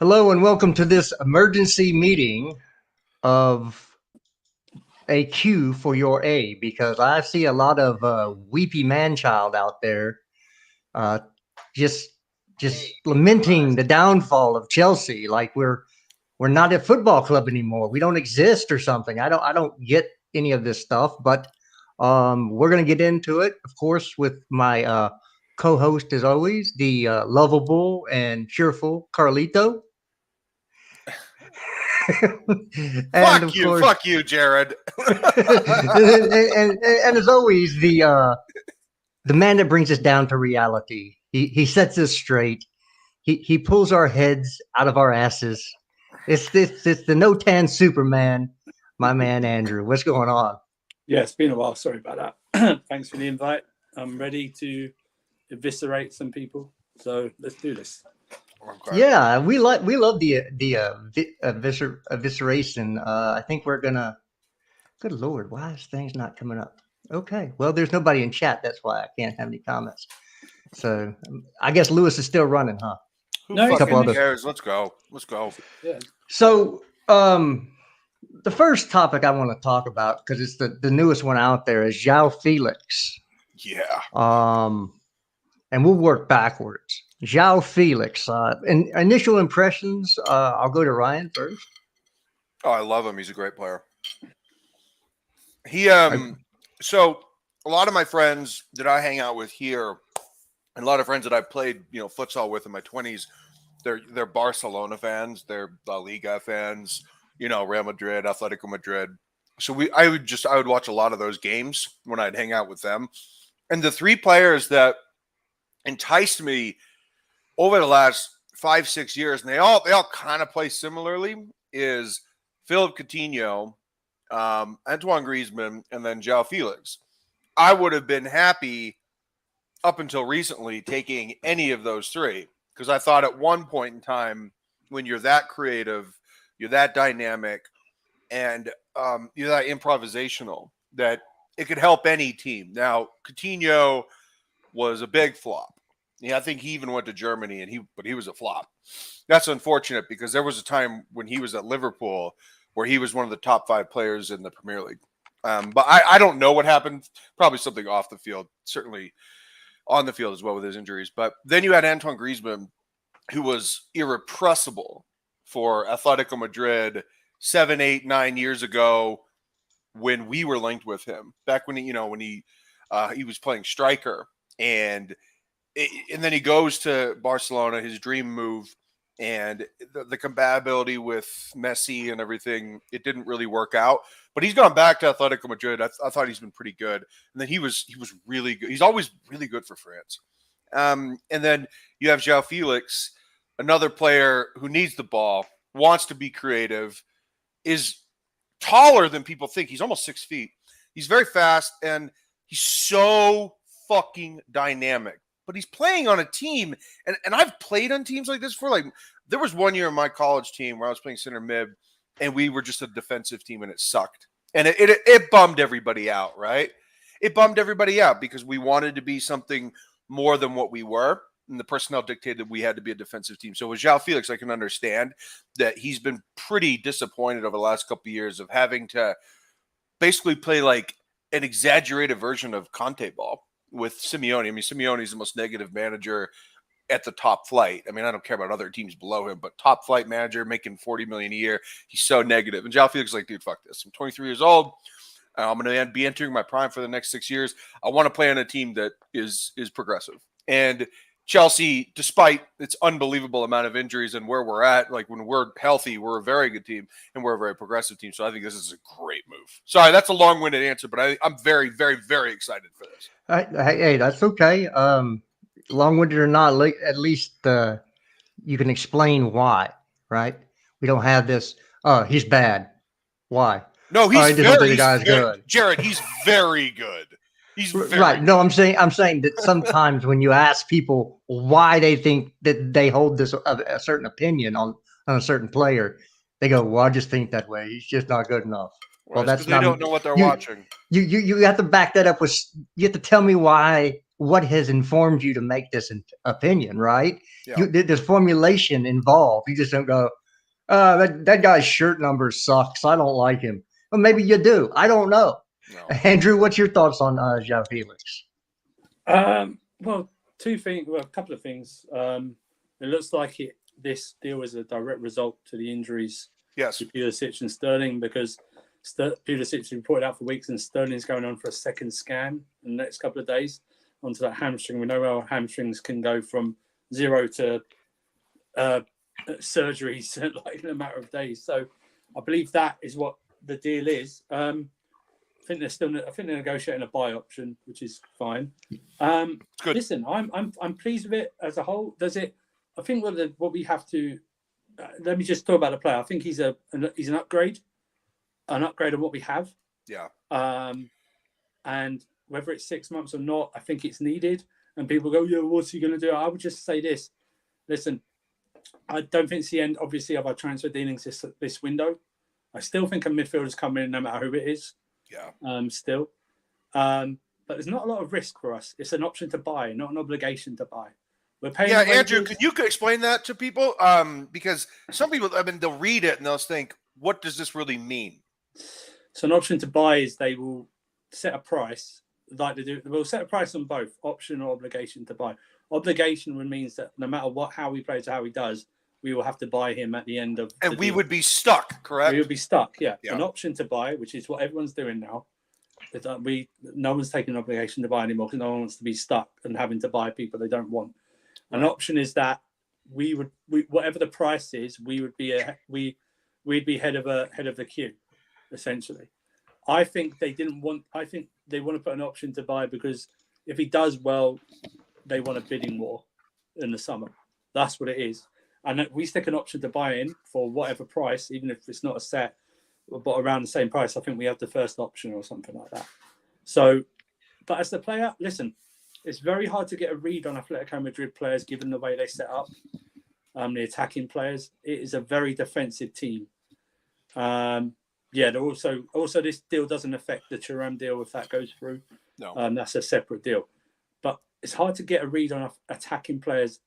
Hello and welcome to this emergency meeting of a Q for your A, because I see a lot of weepy man-child out there uh, just lamenting the downfall of Chelsea, like we're not a football club anymore. We don't exist or something. I don't get any of this stuff, but we're gonna get into it, of course, with my co-host as always, the lovable and cheerful Carlito. And of course, Fuck you, Jared. and as always, the man that brings us down to reality. He sets us straight. He pulls our heads out of our asses. It's the no tan Superman, my man Andrew. What's going on? Yeah, it's been a while. Sorry about that. Thanks for the invite. I'm ready to eviscerate some people. So let's do this. Okay. Yeah, we love the evisceration. I think we're gonna. Good Lord, why is things not coming up? Okay, well, there's nobody in chat. That's why I can't have any comments. So I guess Lewis is still running, huh? Who fucking cares? Let's go. Let's go. Yeah. So the first topic I want to talk about, because it's the newest one out there, is João Felix. Yeah. And we'll work backwards. João Felix. Initial impressions. I'll go to Ryan first. Oh, I love him. He's a great player. He so a lot of my friends that I hang out with here, and a lot of friends that I played, futsal with in my 20s, they're Barcelona fans, they're La Liga fans, Real Madrid, Atletico Madrid. So I would watch a lot of those games when I'd hang out with them. And the three players that enticed me over the last 5-6 years, and they all kind of play similarly, is Philippe Coutinho, Antoine Griezmann, and then João Felix. I would have been happy up until recently taking any of those three, because I thought at one point in time, when you're that creative, you're that dynamic, and you're that improvisational, that it could help any team. Now, Coutinho was a big flop. Yeah, I think he even went to Germany, but he was a flop. That's unfortunate, because there was a time when he was at Liverpool where he was one of the top 5 players in the Premier League. But I don't know what happened. Probably something off the field, certainly on the field as well with his injuries. But then you had Antoine Griezmann, who was irrepressible for Atletico Madrid 7, 8, 9 years ago when we were linked with him. Back when he was playing striker, and then he goes to Barcelona, his dream move. And the compatibility with Messi and everything, it didn't really work out. But he's gone back to Atletico Madrid. I thought he's been pretty good. And then he was really good. He's always really good for France. And then you have João Felix, another player who needs the ball, wants to be creative, is taller than people think. He's almost 6 feet. He's very fast, and he's so fucking dynamic. But he's playing on a team, and I've played on teams like this before. Like, there was one year in my college team where I was playing center mid, and we were just a defensive team, and it sucked. And it bummed everybody out, right? It bummed everybody out because we wanted to be something more than what we were, and the personnel dictated we had to be a defensive team. So with João Felix, I can understand that he's been pretty disappointed over the last couple of years of having to basically play like an exaggerated version of Conte ball with Simeone. I mean, Simeone is the most negative manager at the top flight. I mean, I don't care about other teams below him, but top flight manager making $40 million a year. He's so negative. And João Felix is like, dude, fuck this. I'm 23 years old. I'm going to be entering my prime for the next 6 years. I want to play on a team that is progressive. And Chelsea, despite its unbelievable amount of injuries and where we're at, like when we're healthy, we're a very good team and we're a very progressive team. So I think this is a great move. Sorry, that's a long-winded answer, but I'm very, very, very excited for this. Hey, that's okay. Long-winded or not, at least you can explain why, right? We don't have this. He's bad. Why? No, he's very good. Jared, he's very good. He's right. Good. No, I'm saying that sometimes when you ask people why they think that they hold this a certain opinion on a certain player, they go, "Well, I just think that way. He's just not good enough." Well, that's they don't know what they're watching. You have to back that up with. You have to tell me why what has informed you to make this opinion, right? Yeah. There's formulation involved. You just don't go, that guy's shirt number sucks. I don't like him. Well, maybe you do. I don't know. No. Andrew, what's your thoughts on João Felix? Well, a couple of things. It looks like this deal is a direct result to the injuries to Pulisic and Sterling, because Pulisic reported out for weeks and Sterling's going on for a second scan in the next couple of days onto that hamstring. We know how hamstrings can go from 0 to surgeries like in a matter of days. So I believe that is what the deal is. I think they're negotiating a buy option, which is fine. Good. Listen, I'm pleased with it as a whole. I think what we have to let me just talk about the player. I think he's an upgrade on what we have. Yeah. And whether it's 6 months or not, I think it's needed. And people go, yeah, what's he going to do? I would just say this. Listen, I don't think it's the end, obviously, of our transfer dealings this window. I still think a midfielder's coming in no matter who it is. Yeah. Still. But there's not a lot of risk for us. It's an option to buy, not an obligation to buy. We're paying. Yeah, Andrew, could you explain that to people? Because some people, they'll read it and they'll think, what does this really mean? So an option to buy is they will set a price, like they do. We'll set a price on both option or obligation to buy. Obligation means that no matter how he plays or how he does, we will have to buy him at the end of. And we would be stuck, correct? We would be stuck. Yeah. An option to buy, which is what everyone's doing now. Is that no one's taking an obligation to buy anymore because no one wants to be stuck and having to buy people they don't want. An option is that we whatever the price is, we'd be head of the queue, essentially. I think they want to put an option to buy because if he does well, they want a bidding war in the summer. That's what it is. And if we stick an option to buy in for whatever price, even if it's not a set, but around the same price, I think we have the first option or something like that. So, but as the player, listen, it's very hard to get a read on Atletico Madrid players given the way they set up, the attacking players. It is a very defensive team. They're also this deal doesn't affect the Thuram deal if that goes through. No, that's a separate deal. But it's hard to get a read on attacking players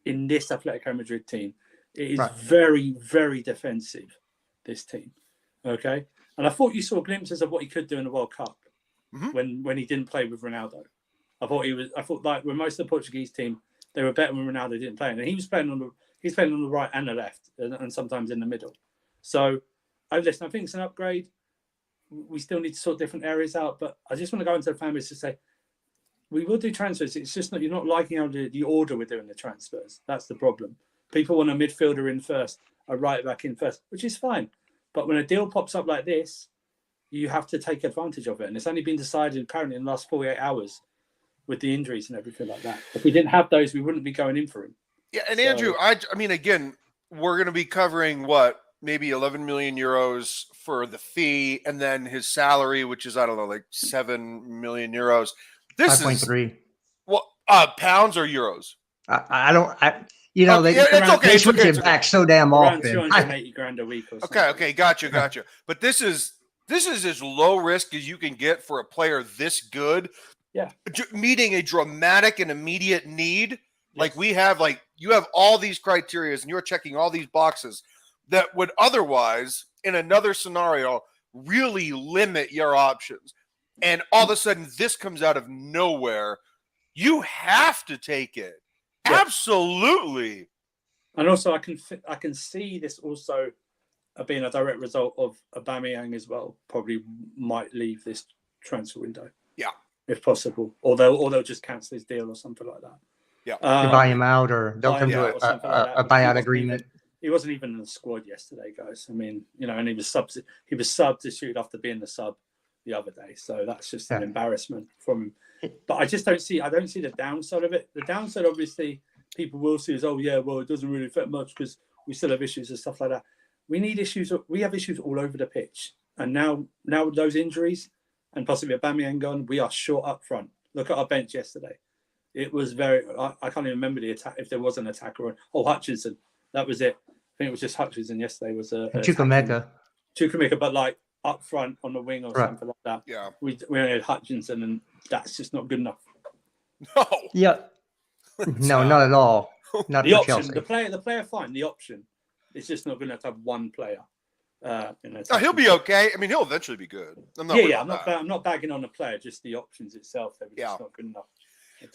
in this Atletico Madrid team. It is very, very defensive, this team. Okay? And I thought you saw glimpses of what he could do in the World Cup when he didn't play with Ronaldo. I thought like when most of the Portuguese team, they were better when Ronaldo didn't play. And he was playing on the right and the left and sometimes in the middle. So listen, I think it's an upgrade. We still need to sort different areas out, but I just want to go into the fan base to say we will do transfers. It's just that you're not liking how the order we're doing the transfers. That's the problem. People want a midfielder in first, a right back in first, which is fine. But when a deal pops up like this, you have to take advantage of it. And it's only been decided apparently in the last 48 hours with the injuries and everything like that. If we didn't have those, we wouldn't be going in for him. Yeah, and Andrew, I mean, again, we're going to be covering what? Maybe 11 million euros for the fee, and then his salary, which is, I don't know, like 7 million euros. This 5.3. Well, pounds or euros? They switch it back so damn around often. 280 grand a week or something. Okay, gotcha. But this is as low risk as you can get for a player this good. Yeah. Meeting a dramatic and immediate need. Yes. Like we have, like you have all these criteria and you're checking all these boxes that would otherwise, in another scenario, really limit your options. And all of a sudden, this comes out of nowhere. You have to take it. Yeah. Absolutely. And also, I can see this also being a direct result of Aubameyang as well. Probably might leave this transfer window. Yeah. If possible. Or they'll just cancel his deal or something like that. Yeah. To buy him out, or they'll come to a buyout agreement. He wasn't even in the squad yesterday, guys. I mean, and he was substituted after being the sub the other day. So that's just an embarrassment from him. But I don't see the downside of it. The downside, obviously, people will see is, it doesn't really affect much because we still have issues and stuff like that. We have issues all over the pitch. And now with those injuries and possibly Aubameyang gone, we are short up front. Look at our bench yesterday. It was I can't even remember the attack, if there was an attacker. Hutchinson. That was it. I think it was just Hutchinson yesterday. Was Chukwuemeka, but like up front on the wing or something like that. Yeah. We only had Hutchinson, and that's just not good enough. No. Yeah. No, not at all. Not The for option, Chelsea. the player, fine. The option, it's just not going to have one player. Oh, he'll be okay. I mean, he'll eventually be good. I'm not. I'm not bagging on the player, just the options itself. They're just not good enough.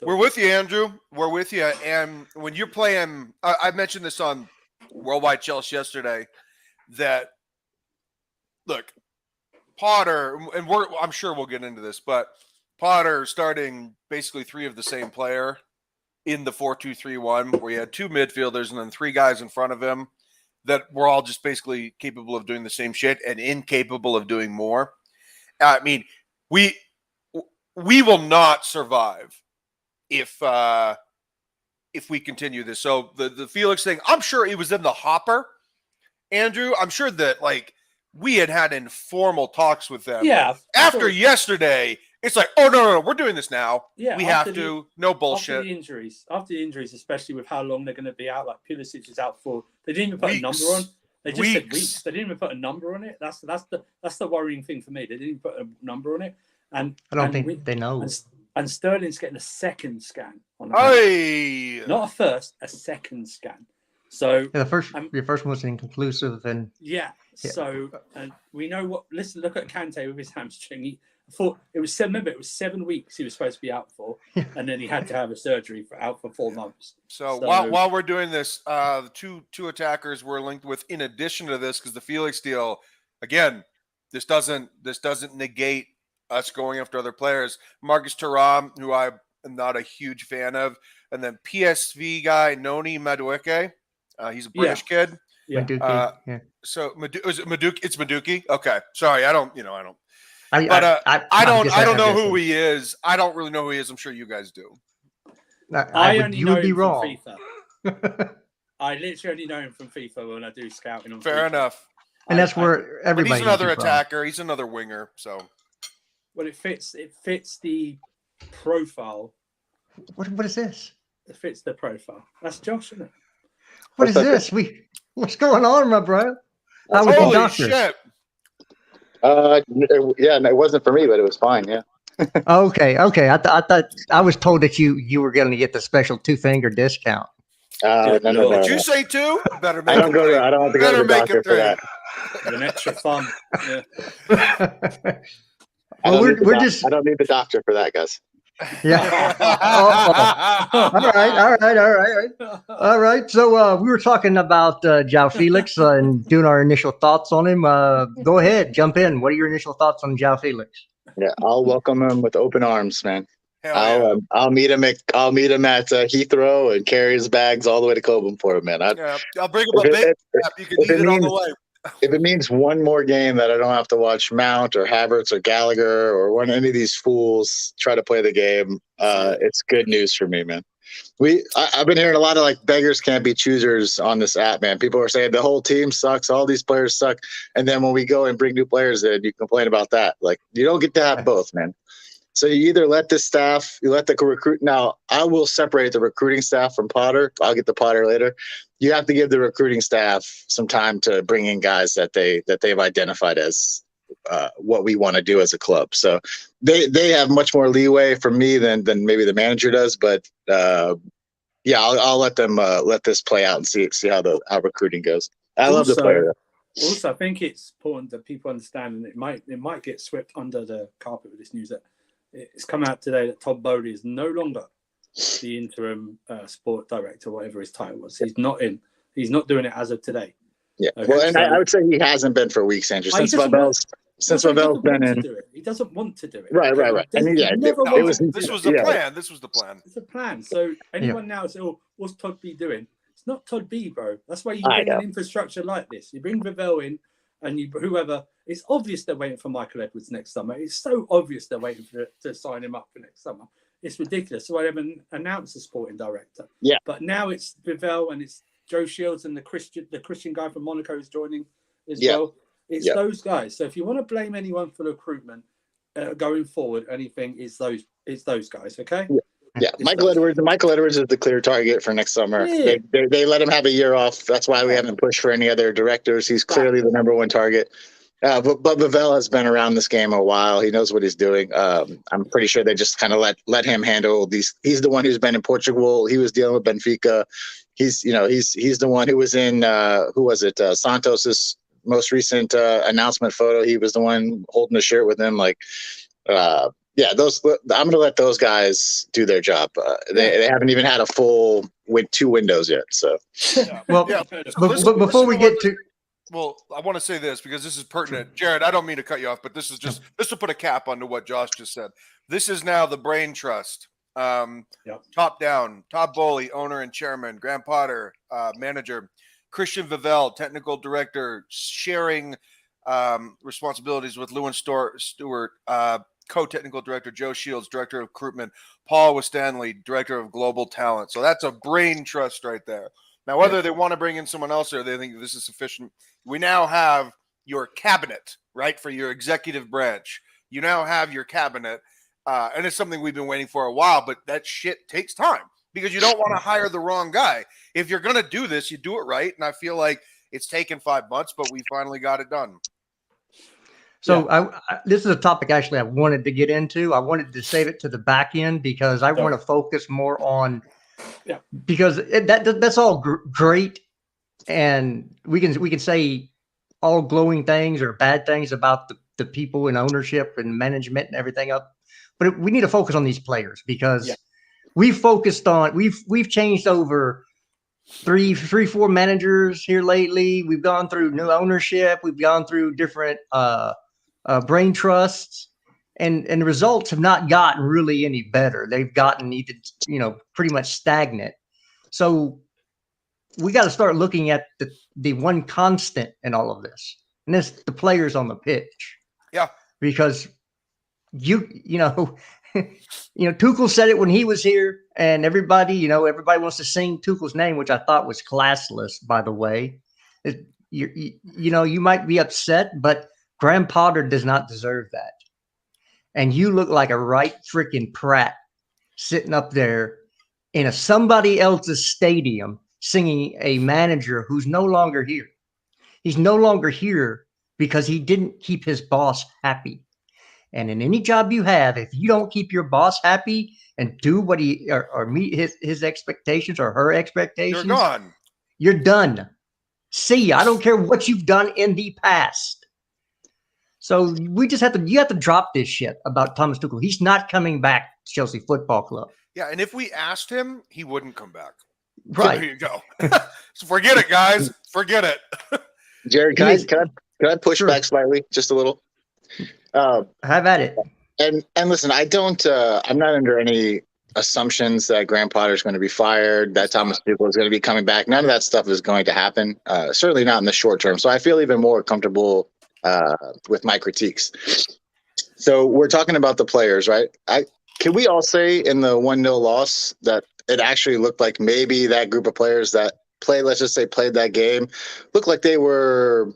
We're with you, Andrew. We're with you. And when you're playing, I mentioned this on Worldwide Chelsea yesterday. That look, Potter, and I'm sure we'll get into this, but Potter starting basically three of the same player in the 4-2-3-1, where you had two midfielders and then three guys in front of him that were all just basically capable of doing the same shit and incapable of doing more. I mean, we will not survive if we continue this. So the Felix thing, I'm sure it was in the hopper, Andrew. I'm sure that like we had informal talks with them. Yeah. After yesterday, it's like, oh no, we're doing this now. Yeah, we have to. No bullshit. After the injuries, especially with how long they're going to be out, like Pulisic is out for. They didn't even put a number on. They just said weeks. They didn't even put a number on it. That's the worrying thing for me. They didn't even put a number on it. And I don't think they know. And Sterling's getting a second scan on not a first, a second scan. So your first one was inconclusive, and So and we know what. Look at Kante with his hamstring. I thought it was 7 weeks he was supposed to be out for, and then he had to have a surgery out for 4 months. So while we're doing this, the two attackers were linked with in addition to this, because the Felix deal, again, this doesn't negate us going after other players. Marcus Thuram, who I am not a huge fan of, and then PSV guy Noni Madueke. He's a British kid. Yeah. Madueke, So is it Madueke? It's Madueke. Okay, sorry, I don't. I don't know who he is. I don't really know who he is. I'm sure you guys do. You would be wrong. FIFA. I literally only know him from FIFA when I do scouting on Fair FIFA. enough. And that's where everybody. He's another attacker. He's another winger. So. Well, it fits the profile. What is this? It fits the profile. That's Josh, isn't it? What is this? What's going on, my bro? I was Holy the doctor. Shit. It wasn't for me, but it was fine. Yeah. Okay. I thought I was told that you were going to get the special 2-finger discount. No. Did you say 2? Better make I don't have to go to the doctor for that. An extra fun. Yeah. I don't need the doctor for that, guys. Yeah. All right. So we were talking about João Felix and doing our initial thoughts on him. Go ahead, jump in. What are your initial thoughts on João Felix? Yeah, I'll welcome him with open arms, man. I'll meet him at Heathrow and carry his bags all the way to Coburn for him, man. I'll bring him a big. You can eat it on the way. If it means one more game that I don't have to watch Mount or Havertz or Gallagher or any of these fools try to play the game, it's good news for me, man. I've been hearing a lot of like beggars can't be choosers on this app, man. People are saying the whole team sucks, all these players suck, and then when we go and bring new players in, you complain about that. Like you don't get to have both, man. So you either let the staff, you let the recruit. Now I will separate the recruiting staff from Potter. I'll get to Potter later. You have to give the recruiting staff some time to bring in guys that they've identified as what we want to do as a club. So they have much more leeway from me than maybe the manager does. But I'll let them let this play out and see how recruiting goes. I love the player. Also, I think it's important that people understand, and it might get swept under the carpet with this news that it's come out today that Todd Bowley is no longer the interim sport director, whatever his title was. He's not in. He's not doing it as of today. Yeah. Okay, well, and I would say he hasn't been for weeks, Andrew. Since Babel's been in. He doesn't want to do it. Right. And this was the plan. This was the plan. It's a plan. So anyone now say, "Oh, what's Todd B doing?" It's not Todd B, bro. That's why you bring an infrastructure like this. You bring Vivell in, and whoever. It's obvious they're waiting for Michael Edwards next summer. It's so obvious they're waiting to sign him up for next summer. It's ridiculous. So I haven't announced a sporting director. Yeah. But now it's Vivell and it's Joe Shields and the Christian guy from Monaco is joining as well. It's those guys. So if you want to blame anyone for recruitment going forward, anything, it's those guys. Okay. Yeah. Michael Edwards is the clear target for next summer. Yeah. They let him have a year off. That's why we haven't pushed for any other directors. He's clearly the number one target. But Vavell has been around this game a while. He knows what he's doing. I'm pretty sure they just kind of let him handle these. He's the one who's been in Portugal. He was dealing with Benfica. He's the one who was in who was it? Santos's most recent announcement photo. He was the one holding the shirt with him. Yeah, I'm gonna let those guys do their job. They haven't even had a full with 2 windows yet. So Well, Yeah. but before we get to Well, I want to say this because this is pertinent. Jared, I don't mean to cut you off, but this is just this will put a cap onto what Josh just said. This is now the brain trust. Top down, Todd Bowley, owner and chairman, Graham Potter, manager, Christian Vavell, technical director, sharing responsibilities with Lewin Stewart, co-technical director, Joe Shields, director of recruitment, Paul Westanley, director of global talent. So that's a brain trust right there. Now, whether they want to bring in someone else or they think this is sufficient, we now have your cabinet, right, for your executive branch. You now have your cabinet, and it's something we've been waiting for a while, but that shit takes time because you don't want to hire the wrong guy. If you're going to do this, you do it right, and I feel like it's taken 5 months, but we finally got it done. So this is a topic actually I wanted to get into. I wanted to save it to the back end because I want to focus more on because that's all great, and we can say all glowing things or bad things about the people in ownership and management and everything else, but we need to focus on these players because we've changed over three, 4 managers here lately. We've gone through new ownership. We've gone through different brain trusts, and the results have not gotten really any better. They've gotten pretty much stagnant. So we got to start looking at the one constant in all of this, and that's the players on the pitch. Yeah, because Tuchel said it when he was here, and everybody wants to sing Tuchel's name, which I thought was classless, by the way. You might be upset, but Graham Potter does not deserve that. And you look like a right freaking prat sitting up there in somebody else's stadium singing a manager who's no longer here. He's no longer here because he didn't keep his boss happy. And in any job you have, if you don't keep your boss happy and do what or meet his expectations or her expectations, you're gone. You're done. See, I don't care what you've done in the past. So you have to drop this shit about Thomas Tuchel. He's not coming back to Chelsea Football Club. Yeah, and if we asked him, he wouldn't come back. Right. There you go. So forget it, guys. Forget it. Jared, can I push back slightly, just a little? Have at it. And listen, I'm not under any assumptions that Graham Potter is going to be fired, that Thomas Tuchel is going to be coming back. None of that stuff is going to happen. Certainly not in the short term. So I feel even more comfortable with my critiques. So we're talking about the players, right? Can we all say in the 1-0 loss that it actually looked like maybe that group of players that played that game, looked like they were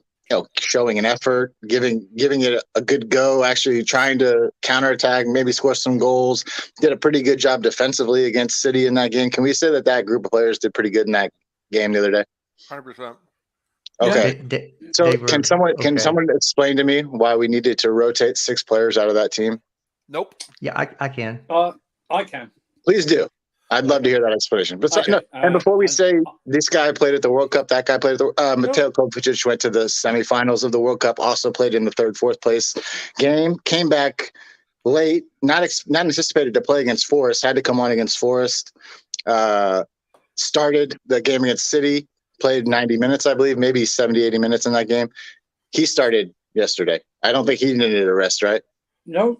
showing an effort, giving it a good go, actually trying to counterattack, maybe score some goals, did a pretty good job defensively against City in that game. Can we say that group of players did pretty good in that game the other day? 100%. Okay. Can someone explain to me why we needed to rotate 6 players out of that team? Nope. Yeah, I can. I can. Please do. I'd love to hear that explanation. But and before we say this guy played at the World Cup, that guy played at the Mateo Kovacic went to the semifinals of the World Cup, also played in the 3rd, 4th place game, came back late, not anticipated to play against Forest, had to come on against Forest, started the game against City, played 90 minutes, I believe, maybe 70, 80 minutes in that game. He started yesterday. I don't think he needed a rest, right? No.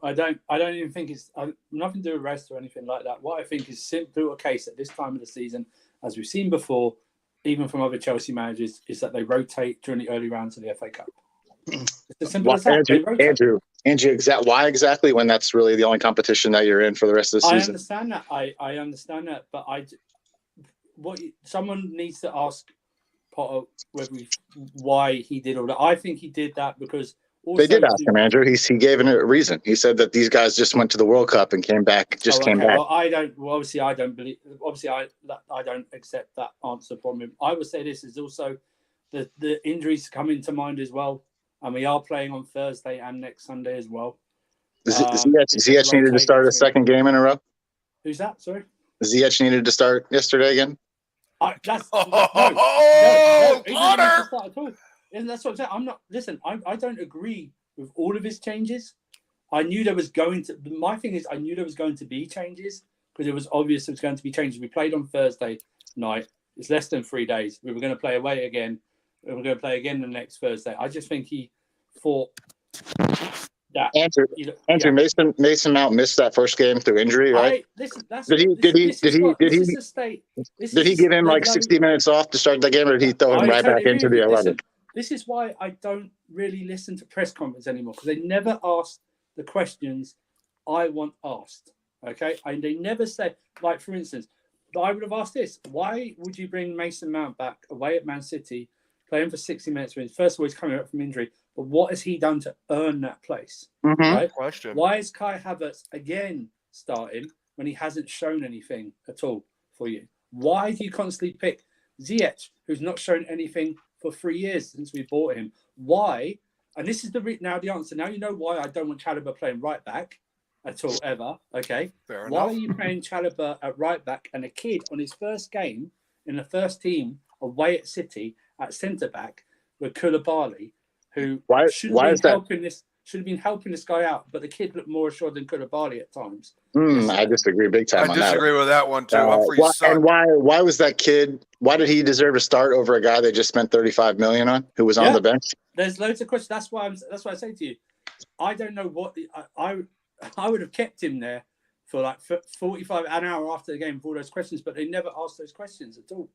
I don't even think it's nothing to do with rest or anything like that. What I think is simply a case at this time of the season, as we've seen before, even from other Chelsea managers, is that they rotate during the early rounds of the FA Cup. It's as simple as that. Andrew, why exactly when that's really the only competition that you're in for the rest of the season? I understand that. I understand that, but someone needs to ask Potter why he did all that. I think he did that because. Also, they did ask him, Andrew. He gave a reason. He said that these guys just went to the World Cup and came back. Came back. Well, obviously, I don't believe. Obviously, I don't accept that answer from him. I would say this is also the injuries come into mind as well. and we are playing on Thursday and next Sunday as well. Ziyech needed to start a second game in a row? Who's that? Sorry? Ziyech needed to start yesterday again? No, he didn't need to start at all. Isn't that's what I'm saying? I'm not. Listen, I don't agree with all of his changes. I knew there was going to. My thing is, I knew there was going to be changes because it was obvious there was going to be changes. We played on Thursday night. It's less than 3 days. We were going to play away again. We were going to play again the next Thursday. I just think he thought that. Andrew, Mason Mount missed that first game through injury, right? Did he give him like 60 minutes off to start the game, or did he throw him right back into the 11? This is why I don't really listen to press conferences anymore, because they never ask the questions I want asked. Okay, and they never say, like, for instance, I would have asked this: why would you bring Mason Mount back away at Man City, play him for 60 minutes? First of all, he's coming up from injury, but what has he done to earn that place? Right? Question. Why is Kai Havertz again starting when he hasn't shown anything at all for you? Why do you constantly pick Ziyech, who's not shown anything for 3 years since we bought him? Why? And this is the answer. Now you know why I don't want Chalobah playing right back at all, ever. Okay. Fair why enough. are you playing Chalobah at right back and a kid on his first game in the first team away at City at centre back with Koulibaly, who should have been helping this guy out, but the kid looked more assured than Koulibaly at times. I disagree big time. I disagree with that one too. Why was that kid? Why did he deserve to start over a guy they just spent $35 million on, who was on the bench? There's loads of questions. That's why I say to you, I don't know what I would have kept him there for like 45 an hour after the game for all those questions, but they never asked those questions at all.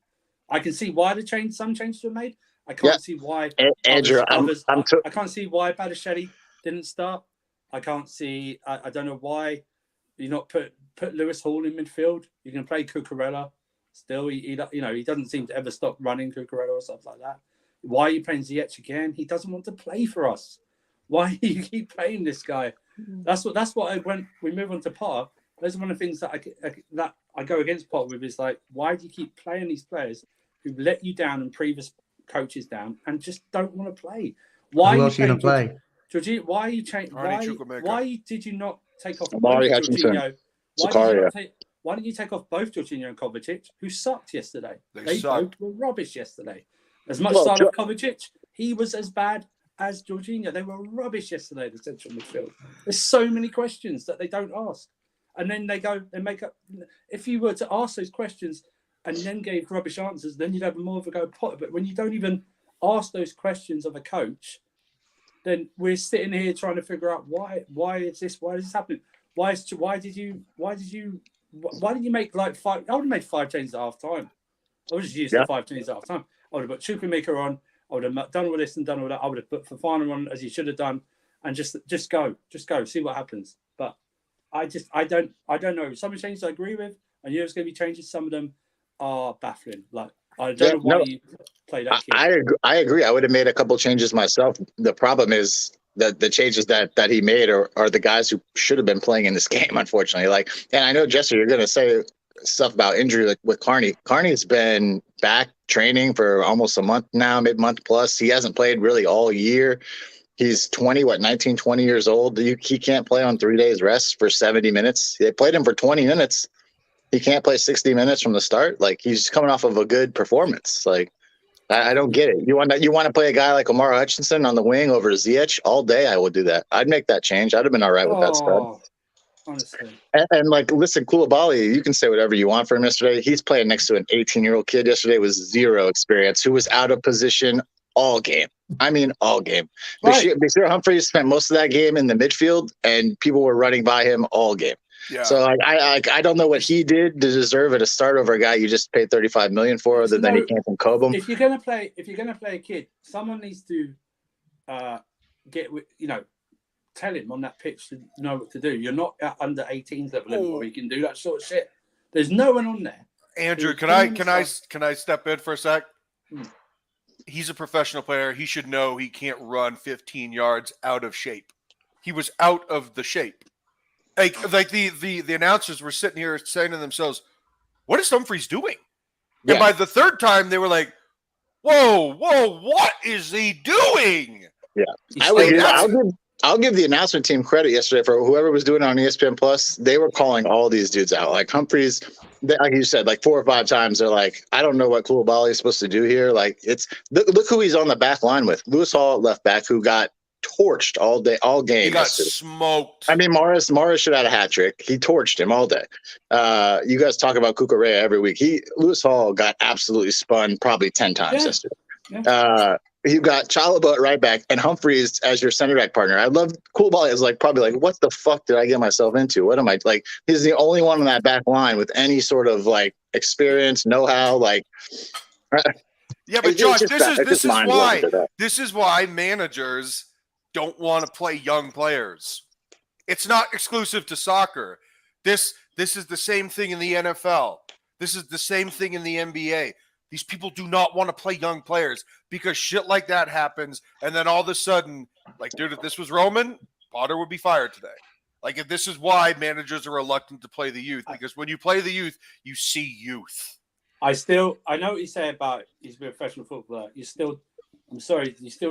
I can see why some changes were made. I can't see why Andrew. I can't see why Badiashile didn't start. I can't see. I don't know why you not put Lewis Hall in midfield. You can play Cucurella still. He doesn't seem to ever stop running Cucurella or stuff like that. Why are you playing Ziyech again? He doesn't want to play for us. Why do you keep playing this guy? That's what when we move on to Potter. Those are one of the things that I go against Potter with, is like, why do you keep playing these players who let you down and previous coaches down and just don't want to play? Why Who else are you going to play? Jorginho, why are you changing? Why did you not take off Amari both Hutchinson, Jorginho? Why didn't you take off both Jorginho and Kovacic, who sucked yesterday? They both were rubbish yesterday. As much as I love Kovacic, he was as bad as Jorginho. They were rubbish yesterday, the central midfield. There's so many questions that they don't ask. And then they make up. If you were to ask those questions and then gave rubbish answers, then you'd have more of a go at Potter. But when you don't even ask those questions of a coach, then we're sitting here trying to figure out why is this happening? Why did you make like five? I would have made 5 changes at half time. I would just use the 5 changes at half time. I would have put Chukwuemeka on. I would have done all this and done all that. I would have put Fofana on, as you should have done, and just go, see what happens. But I don't know. Some of the changes I agree with. I knew it was going to be changes. Some of them are baffling. Like, I don't know why you play that kid. I agree. I would have made a couple changes myself. The problem is that the changes that he made are the guys who should have been playing in this game, unfortunately. Like, and I know, Jesse, you're going to say stuff about injury, like with Carney. Carney's been back training for almost a month now, mid-month plus. He hasn't played really all year. He's 19, 20 years old. He can't play on 3 days rest for 70 minutes. They played him for 20 minutes. He can't play 60 minutes from the start. Like, he's coming off of a good performance. Like, I don't get it. You want to play a guy like Amari Hutchinson on the wing over Ziyech all day? I would do that. I'd make that change. I'd have been all right with that stud. Honestly. And like, listen, Koulibaly, you can say whatever you want for him yesterday. He's playing next to an 18-year-old kid yesterday with zero experience, who was out of position all game. I mean, all game. Right. Bashir Humphreys spent most of that game in the midfield, and people were running by him all game. Yeah. So I don't know what he did to deserve it to start over a guy you just paid $35 million for, other than he came from Cobham. If you're gonna play a kid, someone needs to tell him on that pitch to know what to do. You're not at under 18s level anymore. You can do that sort of shit. There's no one on there. Andrew, can I step in for a sec? He's a professional player. He should know he can't run 15 yards out of shape. He was out of the shape. Like the announcers were sitting here saying to themselves, "What is Humphreys doing?" And by the third time, they were like, "Whoa, what is he doing?" Yeah, He's I would. still- I'll give the announcement team credit yesterday for whoever was doing it on ESPN Plus. They were calling all these dudes out. Like Humphreys, like you said, like 4 or 5 times. They're like, I don't know what Koulibaly is supposed to do here. Like look who he's on the back line with. Lewis Hall, left back, who got torched all day, all game. He got yesterday. smoked. I mean, Morris should have had a hat trick. He torched him all day. You guys talk about Cucurella every week. Lewis Hall got absolutely spun probably 10 times yesterday. Yeah. You got Chalobah at right back and Humphreys as your center back partner. I love Koulibaly is like probably like, what the fuck did I get myself into? What am I like? He's the only one on that back line with any sort of like experience, know-how. Like, yeah, but Josh, this is why managers don't want to play young players. It's not exclusive to soccer. This is the same thing in the NFL. This is the same thing in the NBA. These people do not want to play young players because shit like that happens. And then all of a sudden, like, dude, if this was Roman, Potter would be fired today. Like, if this is why managers are reluctant to play the youth, because when you play the youth, you see youth. I know what you say about he's been a professional footballer. You still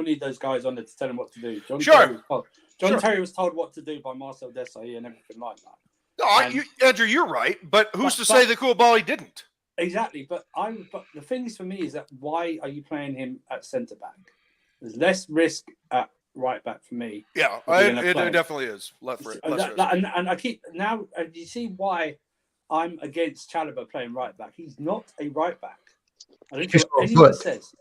need those guys on there to tell him what to do. John Terry was told what to do by Marcel Desailly and everything like that. No, Andrew, you're right. But who's to say that Koulibaly didn't? Exactly, but the thing is for me is that why are you playing him at centre back? There's less risk at right back for me. Yeah, it definitely is. Less risk. And I keep now. You see why I'm against Chalobah playing right back? He's not a right back. I don't care what anyone says.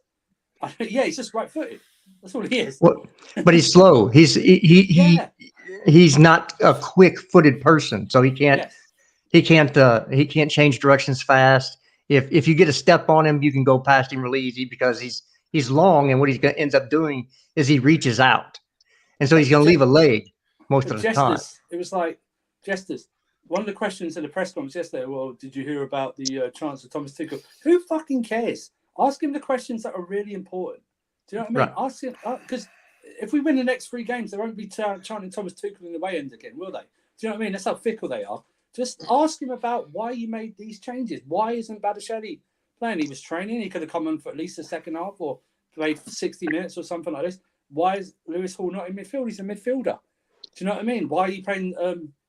Yeah, he's just right-footed. That's all he is. Well, but he's slow. He's not a quick-footed person, so he can't. Yes. He can't change directions fast. If you get a step on him, you can go past him really easy because he's long, and what he ends up doing is he reaches out, and so he's going to leave a leg most of the time. It was like Jesters. One of the questions in the press conference yesterday. Well, did you hear about the chance of Thomas Tuchel? Who fucking cares? Ask him the questions that are really important. Do you know what I mean? Right. Ask him because if we win the next 3 games, they won't be chanting Thomas Tuchel in the way end again, will they? Do you know what I mean? That's how fickle they are. Just ask him about why you made these changes. Why isn't Badiashile playing? He was training. He could have come on for at least the second half or played for 60 minutes or something like this. Why is Lewis Hall not in midfield? He's a midfielder. Do you know what I mean? Why are you playing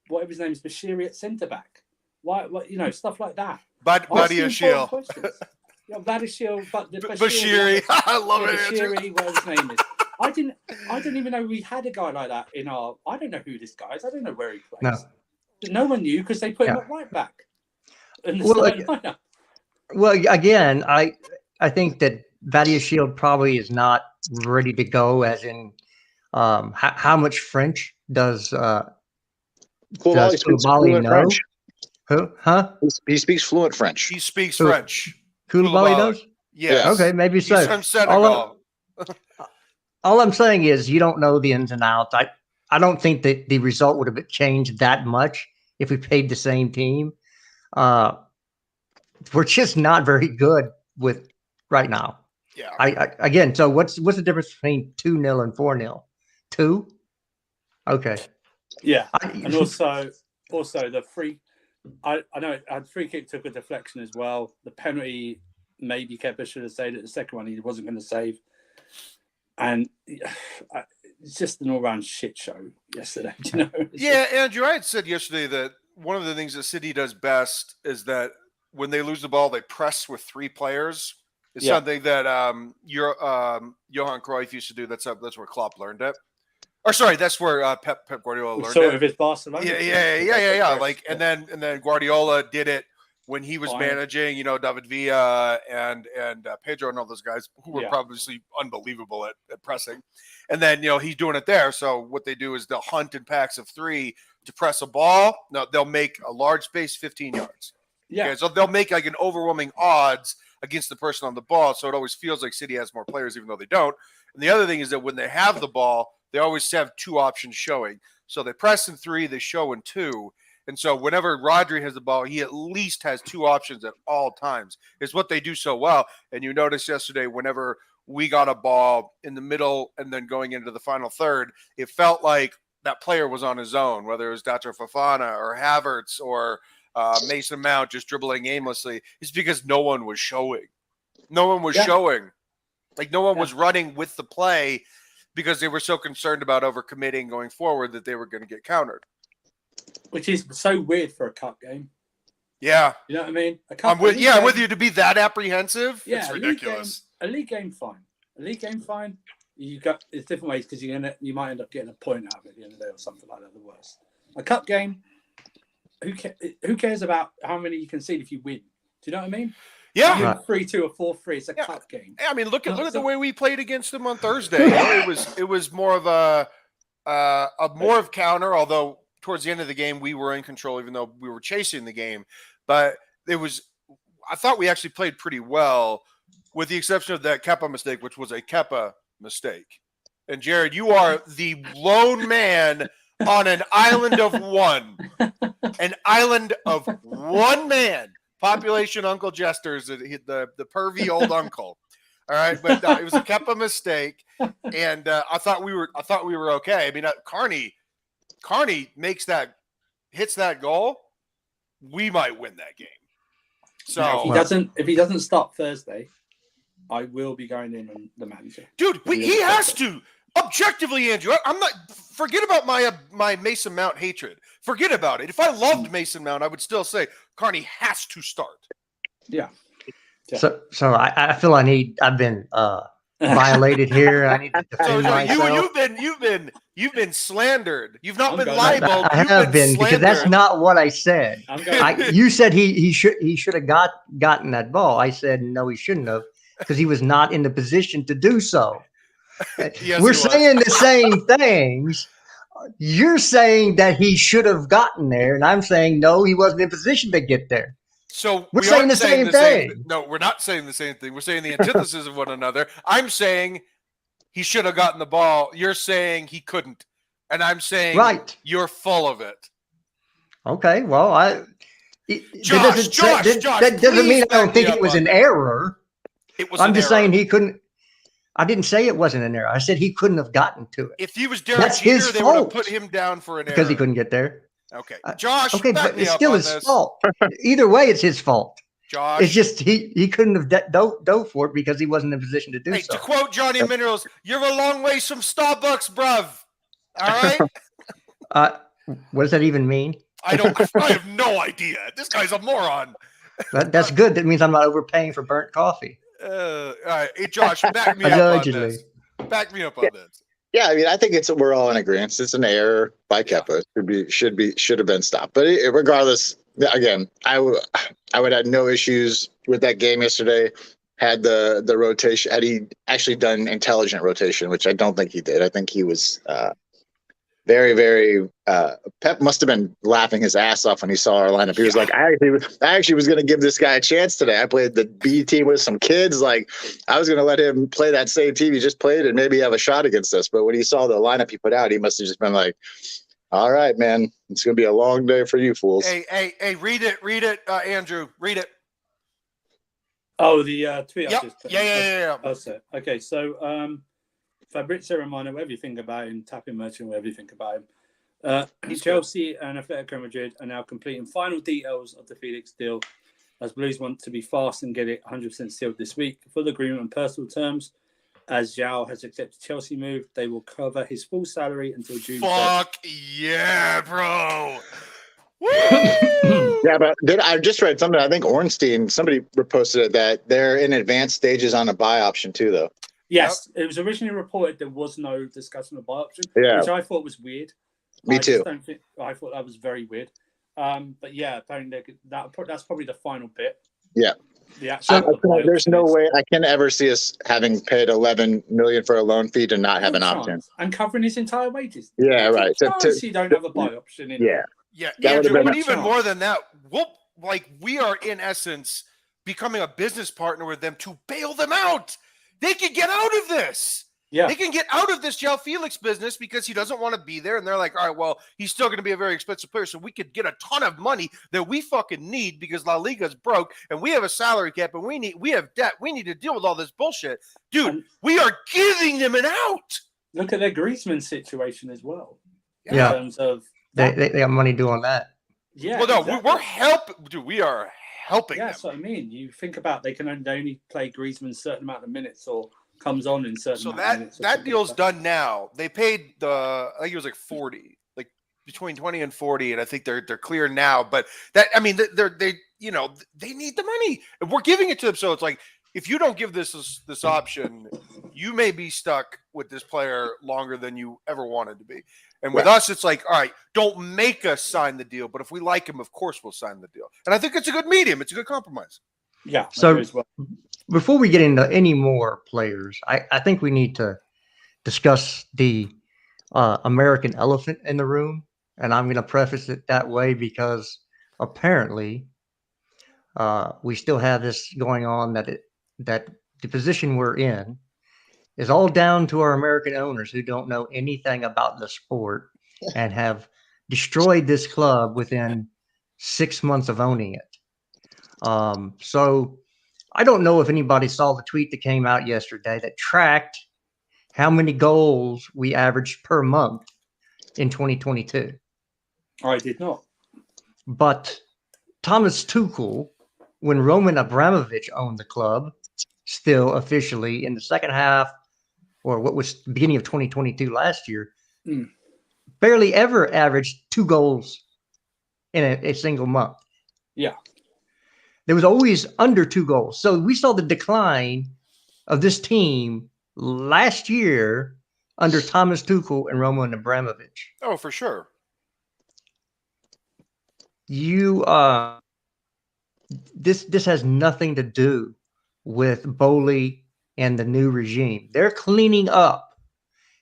whatever his name is, Bashiri at centre back? Why? Stuff like that. Badiashile. Yeah, Badiashile, Bashiri. I love it. Bashiri, whatever his name is. I didn't even know we had a guy like that in our. I don't know who this guy is. I don't know where he plays. No one knew because they put him at right back. Well, again, I think that Badiashile probably is not ready to go. As in, how much French does Koulibaly know? French. Who? Huh? He speaks fluent French. He speaks French. Koulibaly does? Yes. Okay, maybe so. He's from Senegal. All I'm saying is you don't know the ins and outs. I don't think that the result would have changed that much if we paid the same team. We're just not very good with right now. Yeah. Again, so what's the difference between 2-0 and 4-0? 2? Okay. Yeah. And also the free I know a free kick took a deflection as well. The penalty, maybe Kepa should have saved it. The second one he wasn't going to save. And it's just an all-round shit show yesterday. You know? Yeah, Andrew, I had said yesterday that one of the things that City does best is that when they lose the ball, they press with 3 players. It's something that Johan Cruyff used to do. That's where Klopp learned it. Or sorry, that's where Pep Guardiola learned it. Of his Barcelona. Yeah. Like, and then Guardiola did it when he was managing, David Villa and Pedro and all those guys who were probably unbelievable at pressing. And then, he's doing it there. So what they do is they'll hunt in packs of 3 to press a ball. No, they'll make a large space 15 yards. Yeah. Okay, so they'll make like an overwhelming odds against the person on the ball. So it always feels like City has more players, even though they don't. And the other thing is that when they have the ball, they always have 2 options showing. So they press in 3, they show in 2. And so whenever Rodri has the ball, he at least has 2 options at all times. It's what they do so well. And you noticed yesterday, whenever we got a ball in the middle and then going into the final third, it felt like that player was on his own, whether it was Dato Fofana or Havertz or Mason Mount just dribbling aimlessly. It's because no one was showing. No one was showing. Like no one was running with the play. because they were so concerned about overcommitting going forward that they were going to get countered. Which is so weird for a cup game. Yeah. You know what I mean? I'm with you to be that apprehensive. Yeah, it's ridiculous. A league game, fine. A league game, fine. It's different ways because you might end up getting a point out of it at the end of the day or something like that. The worst. A cup game, who cares about how many you concede if you win? Do you know what I mean? Yeah, right. 3-2 or 4-3. It's a cup game. Yeah, I mean, look at the way we played against them on Thursday. It was more of a counter. Although towards the end of the game we were in control, even though we were chasing the game. But I thought we actually played pretty well, with the exception of that Kepa mistake, which was a Kepa mistake. And Jared, you are the lone man on an island of one. An island of one man. Population Uncle Jester's the pervy old uncle. All right, but it was a Kepa mistake, and I thought we were okay. I mean, Carney hits that goal, we might win that game. So if he doesn't start Thursday, I will be going in on the manager. Dude, he has to. Objectively, Andrew, I'm not. Forget about my Mason Mount hatred. Forget about it. If I loved Mason Mount, I would still say Carney has to start. Yeah. So I feel I've been violated here. I need to defend myself. You've been slandered. You've not been libeled. I have been because that's not what I said. You said he should have gotten that ball. I said no, he shouldn't have, because he was not in the position to do so. Yes, we're saying the same things. You're saying that he should have gotten there, and I'm saying no, he wasn't in position to get there. So we're saying the same thing. No, we're not saying the same thing. We're saying the antithesis of one another. I'm saying he should have gotten the ball. You're saying he couldn't, and I'm saying you're full of it. Okay, well, Josh, that doesn't mean I don't think it was an error. I'm just saying he couldn't. I didn't say it wasn't an error. I said he couldn't have gotten to it. If he was Derek Jeter, they would have put him down for an error. Because he couldn't get there. Okay. Josh, okay, but it's still his fault. Either way, it's his fault. Josh. It's just he couldn't have dove for it because he wasn't in a position to do so. To quote Johnny Minerals, you're a long ways from Starbucks, bruv. All right? What does that even mean? I have no idea. This guy's a moron. That's good. That means I'm not overpaying for burnt coffee. All right, hey, Josh, back me up on this. Back me up on this. Yeah, I mean, I think we're all in agreement. It's an error by Kepa. Should have been stopped. But regardless, again, I would have no issues with that game yesterday. Had the rotation, had he actually done intelligent rotation, which I don't think he did. I think he was very, very. Pep must have been laughing his ass off when he saw our lineup. He was like, I actually was going to give this guy a chance today. I played the B team with some kids. Like, I was going to let him play that same team he just played and maybe have a shot against us. But when he saw the lineup he put out, he must have just been like, all right, man, it's going to be a long day for you fools. Hey, read it, Andrew. Read it. Oh, the tweet. Yep. Yeah. Okay, so Fabrizio Romano, whatever you think about him, tapping merchant, whatever you think about him. Chelsea and Atletico Madrid are now completing final details of the Felix deal, as Blues want to be fast and get it 100% sealed this week. Full agreement on personal terms. As João has accepted Chelsea move, they will cover his full salary until June. Fuck yeah, bro. Yeah, but I just read something. I think Ornstein, somebody reposted it, that they're in advanced stages on a buy option too, though. Yes, It was originally reported there was no discussion of buy option, which I thought was weird. Me too. I thought that was very weird. But yeah, apparently that's probably the final bit. Yeah. There's no way I can ever see us having paid $11 million for a loan fee to not have an option and covering his entire wages. Yeah, right. You don't have a buy option in. Yeah, Andrew, but even more than that, we are in essence becoming a business partner with them to bail them out. They can get out of this. Yeah. They can get out of this João Felix business because he doesn't want to be there. And they're like, all right, well, he's still going to be a very expensive player. So we could get a ton of money that we fucking need because La Liga's broke and we have a salary cap and we have debt. We need to deal with all this bullshit. Dude, we are giving them an out. Look at their Griezmann situation as well. Yeah. In terms of they got money doing that. Yeah. Well, no, exactly. We're helping. Dude, we are helping them. That's what I mean. You think about they can only play Griezmann a certain amount of minutes or comes on in certain. So minutes that deal's done now. They paid I think it was like 40, like between 20 and 40, and I think they're clear now. But that, I mean, they they need the money, and we're giving it to them. So it's like, if you don't give this option, you may be stuck with this player longer than you ever wanted to be. And with us, it's like, all right, don't make us sign the deal, but if we like him, of course we'll sign the deal. And I think it's a good medium. It's a good compromise. Yeah. So before we get into any more players, I think we need to discuss the American elephant in the room. And I'm going to preface it that way because apparently we still have this going on that the position we're in is all down to our American owners who don't know anything about the sport and have destroyed this club within 6 months of owning it. So I don't know if anybody saw the tweet that came out yesterday that tracked how many goals we averaged per month in 2022. I did not. But Thomas Tuchel, when Roman Abramovich owned the club, still officially in the second half, or what was the beginning of 2022 last year, barely ever averaged 2 goals in a single month. Yeah. There was always under 2 goals. So we saw the decline of this team last year under Thomas Tuchel and Roman Abramovich. Oh, for sure. This has nothing to do with Bowley and the new regime. They're cleaning up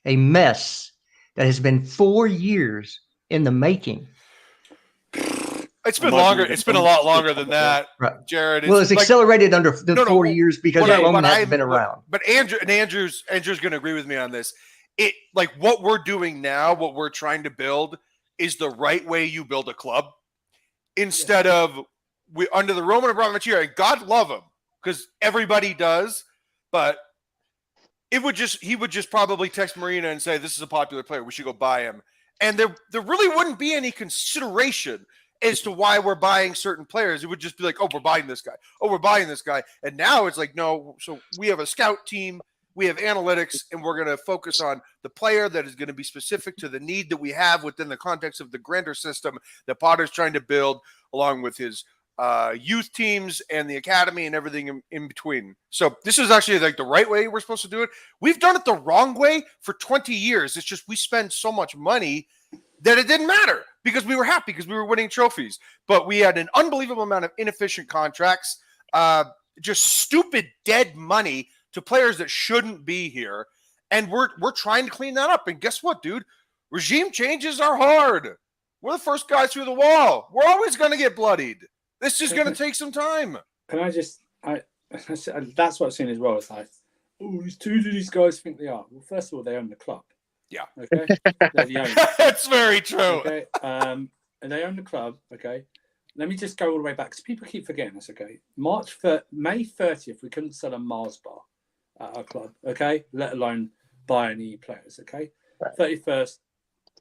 a mess that has been 4 years in the making. It's been longer. It's been a lot longer than that, right, Jared. Well, it's accelerated under the 4 years because Roman hasn't been around. But Andrew's going to agree with me on this. It, like, what we're doing now, what we're trying to build, is the right way you build a club. Instead of under the Roman Abramovich era, and God love him because everybody does, but he would just probably text Marina and say, "This is a popular player. We should go buy him," and there really wouldn't be any consideration as to why we're buying certain players. It would just be like, oh, we're buying this guy. Oh, we're buying this guy. And now it's like, no, so we have a scout team, we have analytics, and we're going to focus on the player that is going to be specific to the need that we have within the context of the grander system that Potter's trying to build, along with his youth teams and the academy and everything in between. So this is actually like the right way we're supposed to do it. We've done it the wrong way for 20 years. It's just we spend so much money that it didn't matter because we were happy because we were winning trophies. But we had an unbelievable amount of inefficient contracts, just stupid dead money to players that shouldn't be here. And we're trying to clean that up. And guess what, dude? Regime changes are hard. We're the first guys through the wall. We're always going to get bloodied. This is going to take some time. Can I just that's what I've seen as well. It's like, oh, who do these guys think they are? Well, first of all, they own the club. Yeah. Okay. They're the owners. That's very true. Okay. And they own the club. Okay. Let me just go all the way back because people keep forgetting this. Okay. May 30th, we couldn't sell a Mars bar at our club. Okay. Let alone buy any players. Okay. Right. 31st,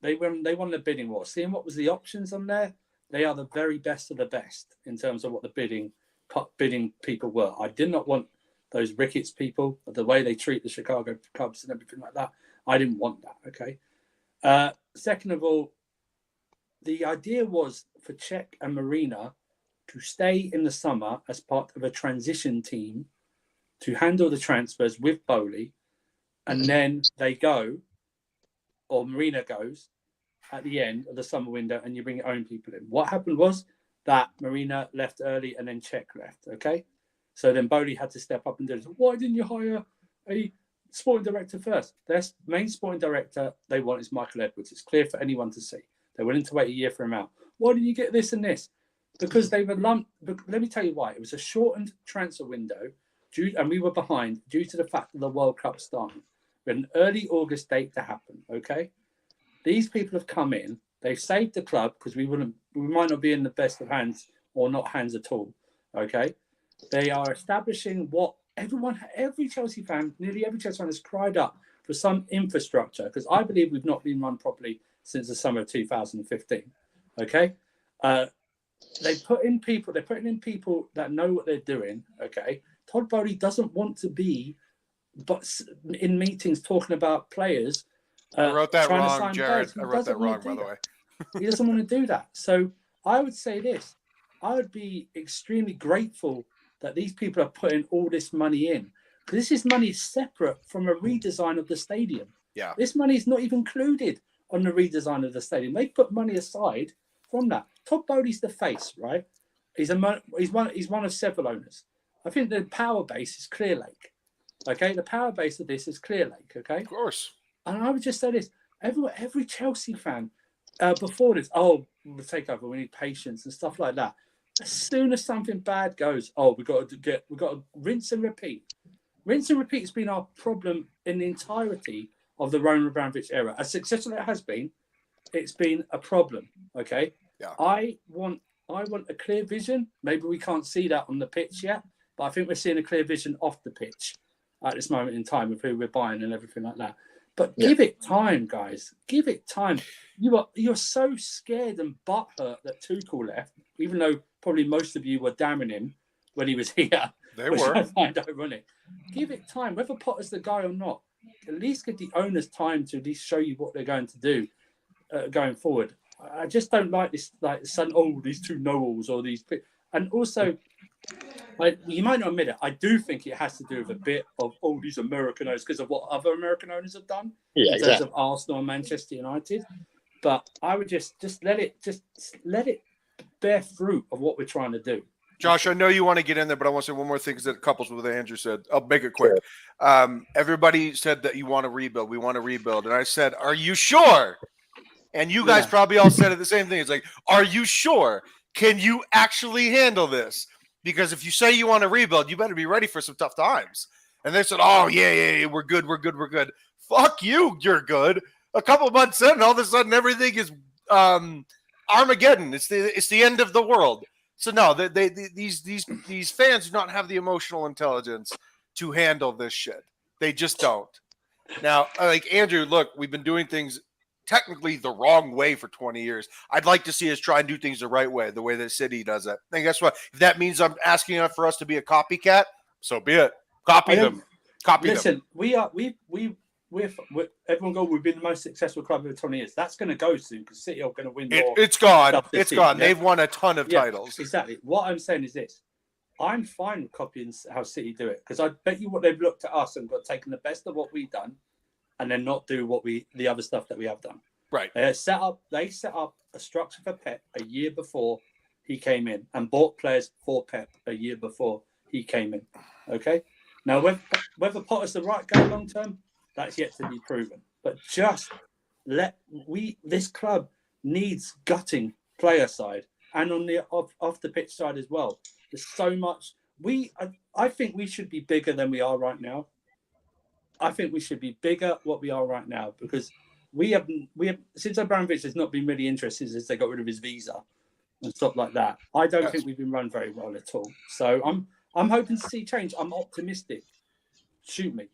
they won the bidding war. Seeing what was the options on there, they are the very best of the best in terms of what the bidding people were. I did not want those Ricketts people, the way they treat the Chicago Cubs and everything like that. I didn't want that, okay? Second of all, the idea was for Cech and Marina to stay in the summer as part of a transition team to handle the transfers with Bowley, and then they go, or Marina goes, at the end of the summer window, and you bring your own people in. What happened was that Marina left early and then Cech left, okay? So then Bowley had to step up and do this. Why didn't you hire a sporting director first? Their main sporting director they want is Michael Edwards. It's clear for anyone to see. They're willing to wait a year for him out. Why didn't you get this and this? Because they were lumped. Let me tell you why. It was a shortened transfer window, and we were behind due to the fact that the World Cup started. We had an early August date to happen, okay? These people have come in. They've saved the club because we might not be in the best of hands or not hands at all, okay? They are establishing what every Chelsea fan, nearly every Chelsea fan has cried up for some infrastructure because I believe we've not been run properly since the summer of 2015. Okay, they're putting in people that know what they're doing. Okay, Todd Bowley doesn't want to be but in meetings talking about players. I wrote that trying to wrong, sign Jared. players. He I wrote that doesn't want wrong, to by do the that. way. He doesn't want to do that. So I would say this: I would be extremely grateful that these people are putting all this money in, because this is money separate from a redesign of the stadium. Yeah. This money is not even included on the redesign of the stadium. They put money aside from that. Todd Bowley's the face, right? He's one of several owners. I think the power base is Clear Lake. Okay, the power base of this is Clear Lake. Okay, Of course. and I would just say this: every Chelsea fan before this, oh, we'll take over. We need patience and stuff like that. As soon as something bad goes, oh, we got to rinse and repeat. Rinse and repeat has been our problem in the entirety of the Roman Abramovich era. As successful as it has been, it's been a problem. Okay. Yeah. I want a clear vision. Maybe we can't see that on the pitch yet, but I think we're seeing a clear vision off the pitch at this moment in time of who we're buying and everything like that. But give it time, guys. Give it time. You're so scared and butthurt that Tuchel left, even though probably most of you were damning him when he was here. They which were. I find ironic. Give it time, whether Potter's the guy or not. At least give the owners time to at least show you what they're going to do going forward. I just don't like this, like these two know-alls or these. And also, you might not admit it, I do think it has to do with a bit of these American owners because of what other American owners have done in terms of Arsenal and Manchester United. But I would just let it bear fruit of what we're trying to do. Josh, I know you want to get in there, but I want to say one more thing because it couples with what Andrew said. I'll make it quick. Everybody said that you want to rebuild. We want to rebuild. And I said, are you sure? And you guys probably all said it the same thing. It's like, are you sure? Can you actually handle this? Because if you say you want to rebuild, you better be ready for some tough times. And they said, oh, yeah, we're good. Fuck you, you're good. A couple months in, all of a sudden, everything is Armageddon. It's the end of the world. So no, these fans do not have the emotional intelligence to handle this shit. They just don't. Now, like Andrew, look, we've been doing things technically the wrong way for 20 years. I'd like to see us try and do things the right way, the way that City does it. And guess what? If that means I'm asking for us to be a copycat, so be it. Copy them. Listen, we're everyone go. We've been the most successful club over 20 years. That's going to go soon because City are going to win. It's gone. It's gone. Yeah? They've won a ton of titles. Exactly. What I'm saying is this: I'm fine with copying how City do it because I bet you what they've looked at us and got taken the best of what we've done, and then not do the other stuff that we have done. Right. They set up a structure for Pep a year before he came in, and bought players for Pep a year before he came in. Okay. Now, whether Potter's the right guy long term, that's yet to be proven. But just this club needs gutting player side and on the off the pitch side as well. There's so much. I think we should be bigger than we are right now. I think we should be bigger what we are right now because we have since Abramovich has not been really interested since they got rid of his visa and stuff like that. I don't think we've been run very well at all. So I'm hoping to see change. I'm optimistic. Shoot me.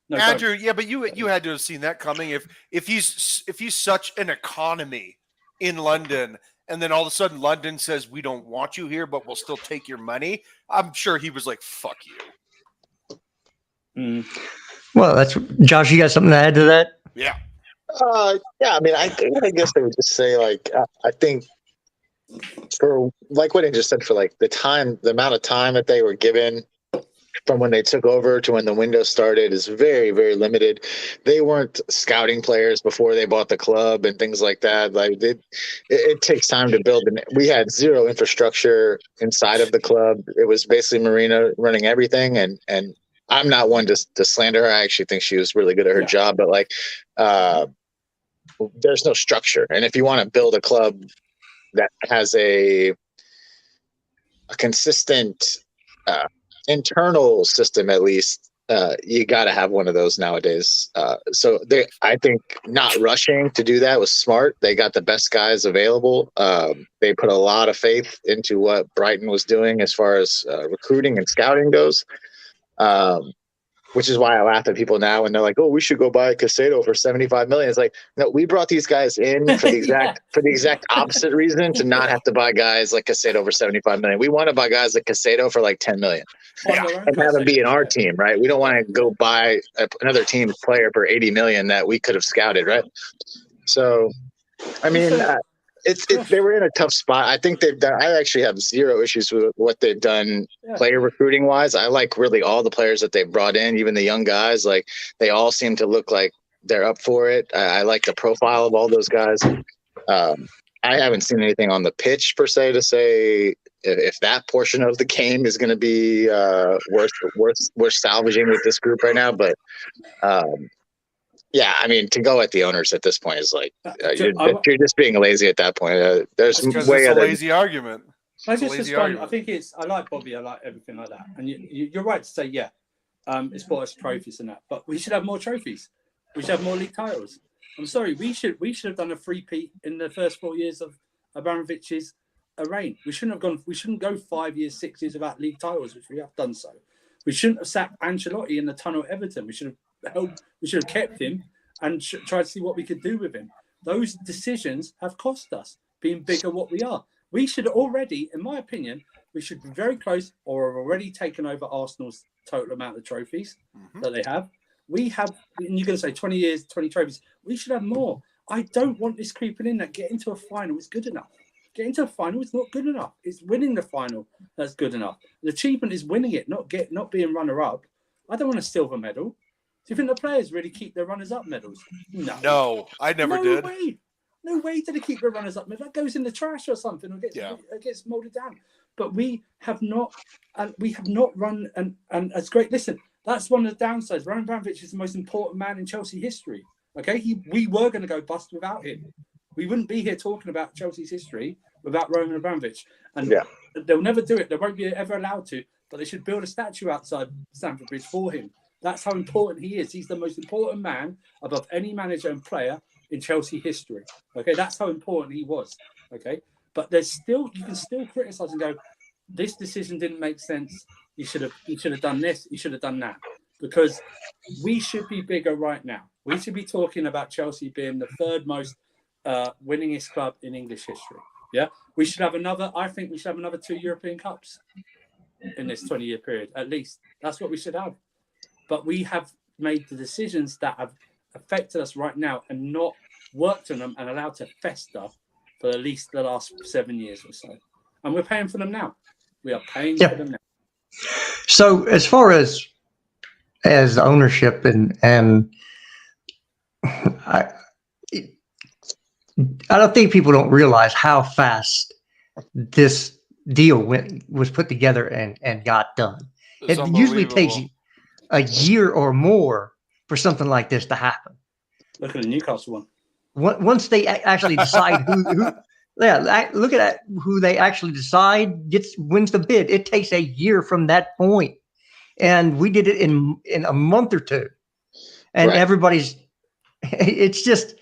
No, Andrew, don't. yeah, but you had to have seen that coming. If he's such an economy in London, and then all of a sudden London says we don't want you here, but we'll still take your money, I'm sure he was like, "Fuck you." Mm. Well, that's Josh. You got something to add to that? Yeah. Yeah. I mean, I guess I would just say I think for like what I just said for like the amount of time that they were given from when they took over to when the window started is very, very limited. They weren't scouting players before they bought the club and things like that. Like it takes time to build. And we had zero infrastructure inside of the club. It was basically Marina running everything. And I'm not one to slander her. I actually think she was really good at her job, but there's no structure. And if you want to build a club that has a consistent, internal system, at least you got to have one of those nowadays. So I think not rushing to do that was smart. They got the best guys available. They put a lot of faith into what Brighton was doing as far as recruiting and scouting goes, which is why I laugh at people now when they're like, "Oh, we should go buy Casado for $75 million." It's like, no, we brought these guys in for the exact opposite reason, to not have to buy guys like Casado for $75 million. We want to buy guys like Casado for like $10 million. on their own and have them be in our custody. team, right? We don't want to go buy another team's player for 80 million that we could have scouted, right? So, I mean, Also, they were in a tough spot. I think they've done. I actually have zero issues with what they've done player recruiting wise. I like really all the players that they've brought in, even the young guys. Like they all seem to look like they're up for it. I like the profile of all those guys. I haven't seen anything on the pitch per se to say if that portion of the game is going to be worth salvaging with this group right now. But yeah, I mean, to go at the owners at this point is like you're just being lazy at that point. There's because way it's a other. lazy argument. I think I like Bobby. I like everything like that. And you're right to say, it's bought us trophies and that. But we should have more trophies. We should have more league titles. I'm sorry, we should have done a 3-peat in the first 4 years of Abramovich's reign. We shouldn't go 5 years, 6 years without league titles, which we have done so. We shouldn't have sacked Ancelotti in the tunnel at Everton. We should have kept him and tried to see what we could do with him. Those decisions have cost us being bigger what we are. We should already, in my opinion, we should be very close or have already taken over Arsenal's total amount of trophies that they have. We have, and you're going to say 20 years, 20 trophies. We should have more. I don't want this creeping in that getting to a final is good enough. Getting to a final is not good enough. It's winning the final that's good enough. The achievement is winning it, not being runner-up. I don't want a silver medal. Do you think the players really keep their runners-up medals? No, I never did. No way do they keep their runners-up medal. That goes in the trash or something, or gets molded down. But we have not run and it's great. Listen, that's one of the downsides. Roman Abramovich is the most important man in Chelsea history. Okay, we were going to go bust without him. We wouldn't be here talking about Chelsea's history without Roman Abramovich. And they'll never do it. They won't be ever allowed to. But they should build a statue outside Stamford Bridge for him. That's how important he is. He's the most important man above any manager and player in Chelsea history. Okay, that's how important he was. Okay, but you can still criticize and go, this decision didn't make sense. You should have done this. You should have done that. Because we should be bigger right now. We should be talking about Chelsea being the third most winningest club in English history. Yeah, we should have another. I think we should have another 2 European Cups in this 20-year period, at least. That's what we should have. But we have made the decisions that have affected us right now and not worked on them and allowed to fester for at least the last 7 years or so. And we're paying for them now. We are paying for them now. So as far as ownership and I don't think people don't realize how fast this deal was put together and got done. It usually takes a year or more for something like this to happen. Look at the Newcastle one. Once they actually decide who look at who they actually decide wins the bid. It takes a year from that point, and we did it in a month or two, and everybody's. It's just.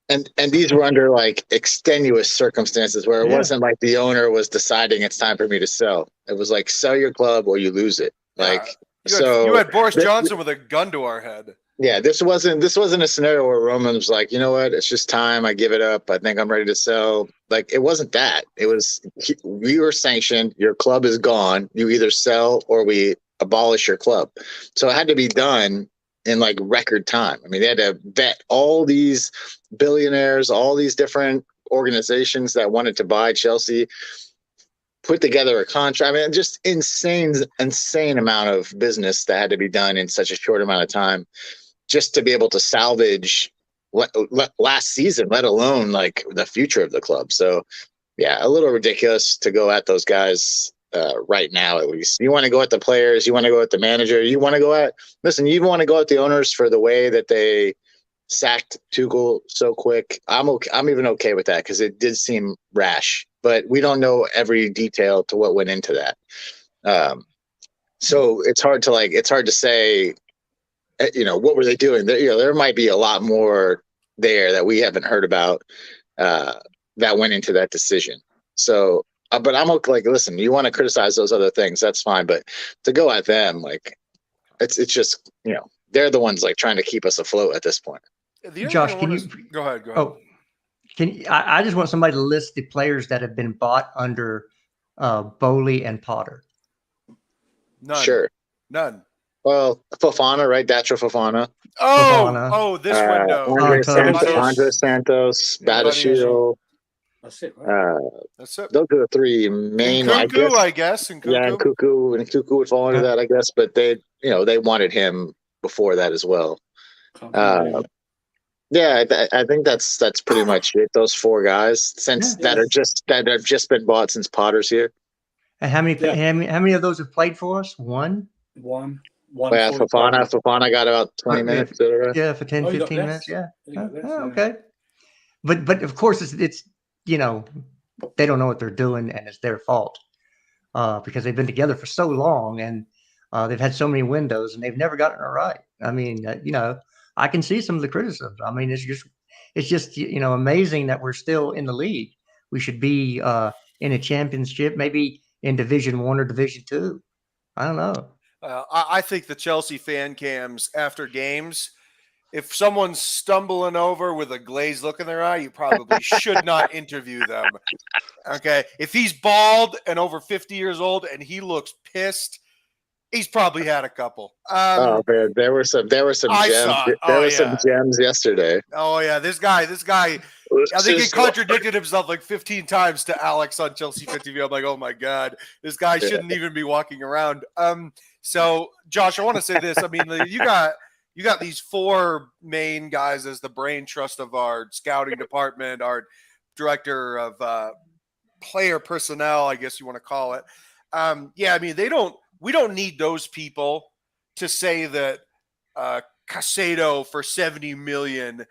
And these were under like extenuous circumstances where it wasn't like the owner was deciding it's time for me to sell. It was like sell your club or you lose it. You had Boris Johnson with a gun to our head. Yeah, this wasn't a scenario where Roman was like, you know what, it's just time. I give it up. I think I'm ready to sell. Like, it wasn't that. It was we were sanctioned. Your club is gone. You either sell or we abolish your club. So it had to be done in like record time. I mean, they had to vet all these billionaires, all these different organizations that wanted to buy Chelsea, put together a contract. I mean, just insane amount of business that had to be done in such a short amount of time just to be able to salvage last season, let alone like the future of the club. So yeah, a little ridiculous to go at those guys right now, at least. You want to go at the players, you want to go at the manager, you want to go at the owners for the way that they sacked Tuchel so quick. I'm even okay with that because it did seem rash, but we don't know every detail to what went into that. So it's hard to say, what were they doing? There might be a lot more there that we haven't heard about that went into that decision. So, but I'm okay. Like, listen, you want to criticize those other things, that's fine. But to go at them, like, it's just, they're the ones like trying to keep us afloat at this point. Josh, can you go ahead? Oh, I just want somebody to list the players that have been bought under Bowley and Potter. None. Sure. None. Well, Fofana, right? Dacho Fofana. This window. Andre Santos, Badiashile. That's it, right? That's it. Those are the three main. I guess. And Kuku would fall into that, I guess. But they wanted him before that as well. Yeah, I think that's pretty much it. Those four guys that have just been bought since Potter's here. And how many of those have played for us? One. Yeah, Fofana got about 20 minutes. Yeah, for 10, 15 minutes. Yeah. Okay. But of course it's they don't know what they're doing, and it's their fault because they've been together for so long, and they've had so many windows, and they've never gotten it right. I mean, I can see some of the criticism. I mean, it's just amazing that we're still in the league. We should be in a championship, maybe in Division 1 or Division 2. I don't know. I think the Chelsea fan cams after games, if someone's stumbling over with a glazed look in their eye, you probably should not interview them. Okay. If he's bald and over 50 years old and he looks pissed, he's probably had a couple. Man, there were some gems. Some gems yesterday. Oh yeah, this guy. I think he contradicted himself like 15 times to Alex on Chelsea Fit TV. I'm like, oh my god, this guy shouldn't even be walking around. So Josh, I want to say this. I mean, you got these four main guys as the brain trust of our scouting department, our director of player personnel, I guess you want to call it. I mean, we don't need those people to say that Caicedo for 70 million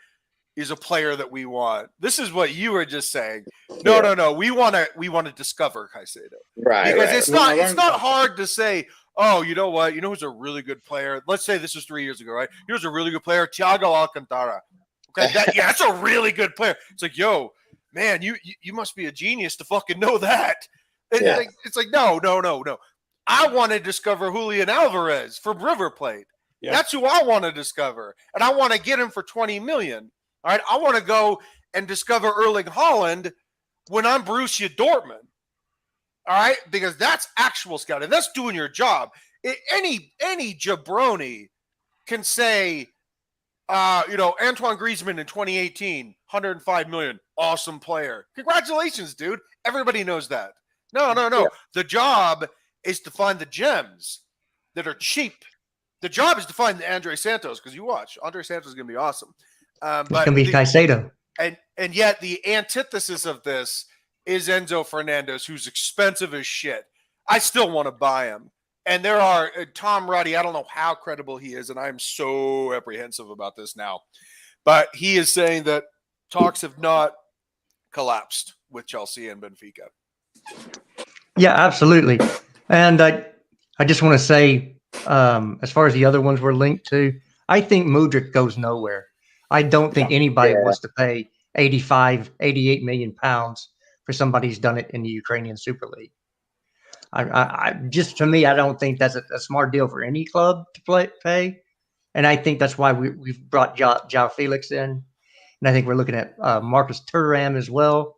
is a player that we want. This is what you were just saying. No. We want to discover Caicedo. Right. Because it's not hard to say, oh, you know what? You know who's a really good player? Let's say this was 3 years ago, right? Here's a really good player, Thiago Alcantara. Okay, that's a really good player. It's like, yo, man, you must be a genius to fucking know that. It's like no. I want to discover Julian Alvarez from River Plate. Yeah. That's who I want to discover. And I want to get him for 20 million. All right. I want to go and discover Erling Haaland when I'm Borussia Dortmund. All right. Because that's actual scouting. That's doing your job. Any jabroni can say, Antoine Griezmann in 2018, 105 million, awesome player. Congratulations, dude. Everybody knows that. No. Yeah. The job is to find the gems that are cheap. The job is to find the Andre Santos, because you watch. Andre Santos is going to be awesome. But it's going to be Caicedo. And yet the antithesis of this is Enzo Fernandez, who's expensive as shit. I still want to buy him. And there are Tom Ruddy. I don't know how credible he is, and I'm so apprehensive about this now. But he is saying that talks have not collapsed with Chelsea and Benfica. Yeah, absolutely. And I just want to say, as far as the other ones we're linked to, I think Mudryk goes nowhere. I don't think anybody wants to pay 88 million pounds for somebody who's done it in the Ukrainian Super League. I just, to me, I don't think that's a smart deal for any club to pay. And I think that's why we've brought João Felix in. And I think we're looking at Marcus Thuram as well.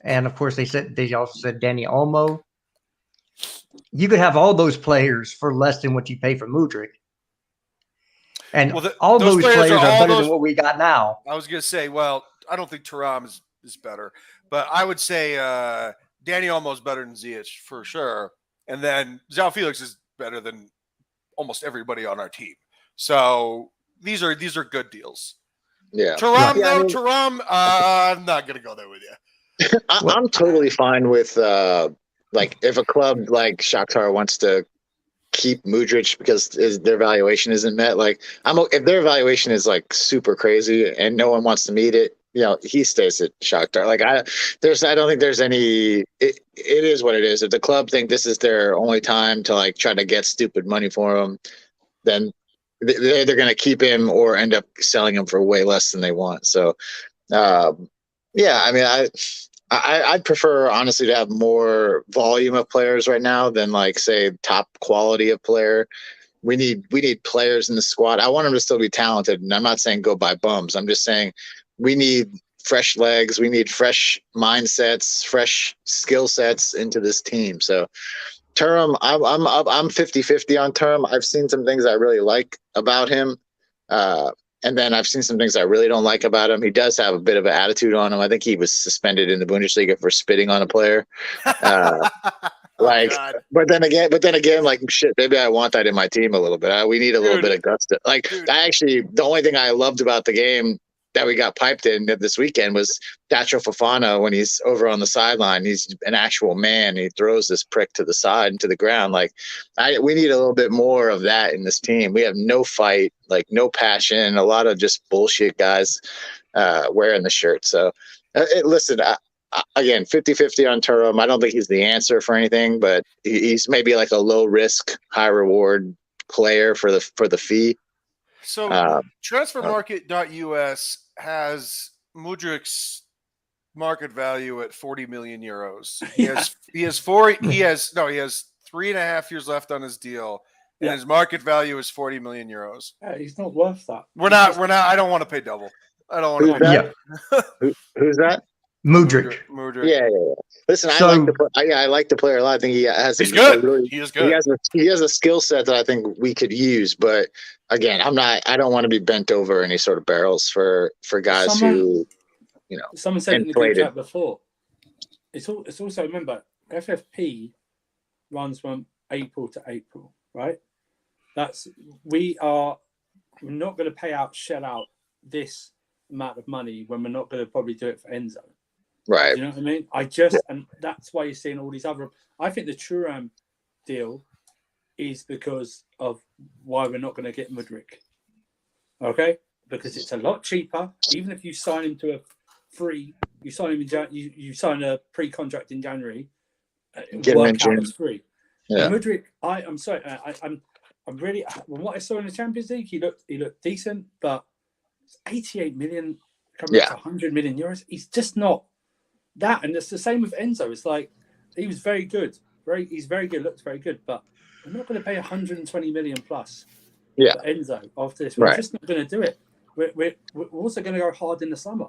And of course, they also said Danny Olmo. You could have all those players for less than what you pay for Mudryk. And all those players are better than what we got now. I was going to say, well, I don't think Thuram is better. But I would say Danny Olmo is better than Ziyech for sure. And then João Felix is better than almost everybody on our team. So these are good deals. Yeah. Thuram, I'm not going to go there with you. I'm totally fine with if a club like Shakhtar wants to keep Mudryk because their valuation isn't met. Like, if their valuation is like super crazy and no one wants to meet it, he stays at Shakhtar. Like, I don't think there's any. It is what it is. If the club think this is their only time to like try to get stupid money for him, then they're either going to keep him or end up selling him for way less than they want. So, I mean, I'd prefer, honestly, to have more volume of players right now than, like, say, top quality of player. We need players in the squad. I want them to still be talented, and I'm not saying go buy bums. I'm just saying we need fresh legs. We need fresh mindsets, fresh skill sets into this team. So Turam, I'm 50-50 on Turam. I've seen some things I really like about him. And then I've seen some things I really don't like about him. He does have a bit of an attitude on him. I think he was suspended in the Bundesliga for spitting on a player. God. But then again, like shit, maybe I want that in my team a little bit. We need a little bit of gusto. The only thing I loved about the game that we got piped in this weekend was Dacho Fofana when he's over on the sideline. He's an actual man. He throws this prick to the side and to the ground. We need a little bit more of that in this team. We have no fight, no passion, a lot of just bullshit guys wearing the shirt. So listen, again, 50-50 on Turam. I don't think he's the answer for anything, but he's maybe like a low risk, high reward player for the fee. So transfermarket.us has Mudryk's market value at 40 million euros. He has 3.5 years left on his deal, and his market value is 40 million euros. Yeah, he's not worth that. We're not. I don't want to pay double. I don't want to pay double. Who's that? Mudryk. Yeah. Listen, I like the player a lot. I think he has. He's good. He is good. He has a skill set that I think we could use. But again, I don't want to be bent over any sort of barrels for guys who, Someone said in the group chat before. It's also, remember, FFP runs from April to April, right? We're not going to shell out this amount of money when we're not going to probably do it for Enzo. Right. Do you know what I mean? And that's why you're seeing all these other. I think the Thuram deal is because of why we're not going to get Mudryk. Okay, because it's a lot cheaper. Even if you sign him to a free, you sign him you sign a pre-contract in January. Get him in June. It's free. Yeah. Mudryk, I'm sorry. I'm really. From what I saw in the Champions League, he looked decent, but 88 million coming up to 100 million euros. He's just not that, and it's the same with Enzo. It's like he was very good, he's very good, looks very good, but we're not going to pay 120 million plus for Enzo after this. We're just not going to do it. We're also going to go hard in the summer.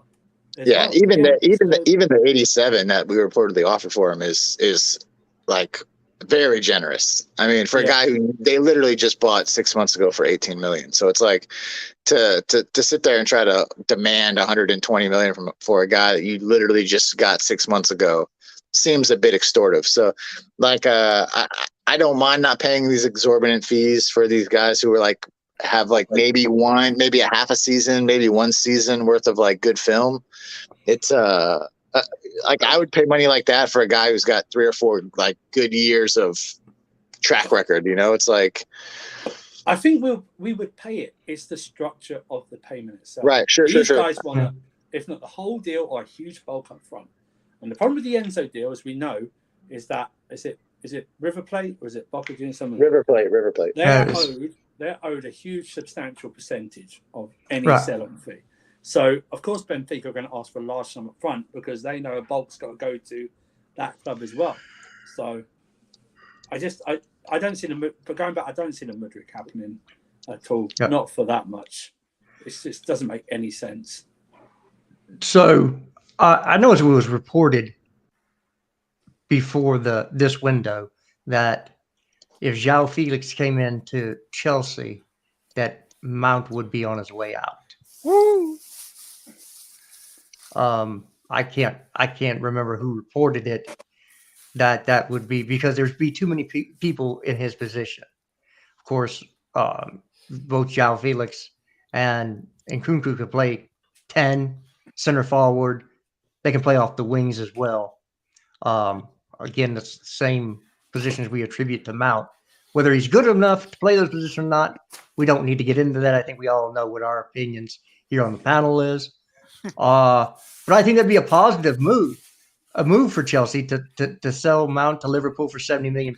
Yeah, well. even the 87 that we reportedly offered for him is like very generous. I mean, for a guy who they literally just bought 6 months ago for 18 million. So it's like to sit there and try to demand 120 million for a guy that you literally just got 6 months ago seems a bit extortive. So I don't mind not paying these exorbitant fees for these guys who are have maybe a half a season, maybe 1 season worth of good film. It's I would pay money like that for a guy who's got 3 or 4 good years of track record. It's like, I think we would pay it. It's the structure of the payment itself. Right. Sure. These guys want if not the whole deal or a huge bulk up front. And the problem with the Enzo deal, as we know, is that is it River Plate or is it Boca Juniors? River Plate. They're owed a huge substantial percentage of any sell-on fee. So, of course, Benfica are going to ask for a large sum up front because they know a bulk's got to go to that club as well. So, I don't see I don't see the Mudryk happening at all. Yep. Not for that much. It just doesn't make any sense. So, I know it was reported before this window that if João Felix came into Chelsea, that Mount would be on his way out. Woo! I can't remember who reported it. That would be because there'd be too many people in his position. Of course, both João Felix and Nkunku could play 10 center forward. They can play off the wings as well. Again, it's the same positions we attribute to Mount. Whether he's good enough to play those positions or not, we don't need to get into that. I think we all know what our opinions here on the panel is. But I think that'd be a positive move for Chelsea to sell Mount to Liverpool for £70 million.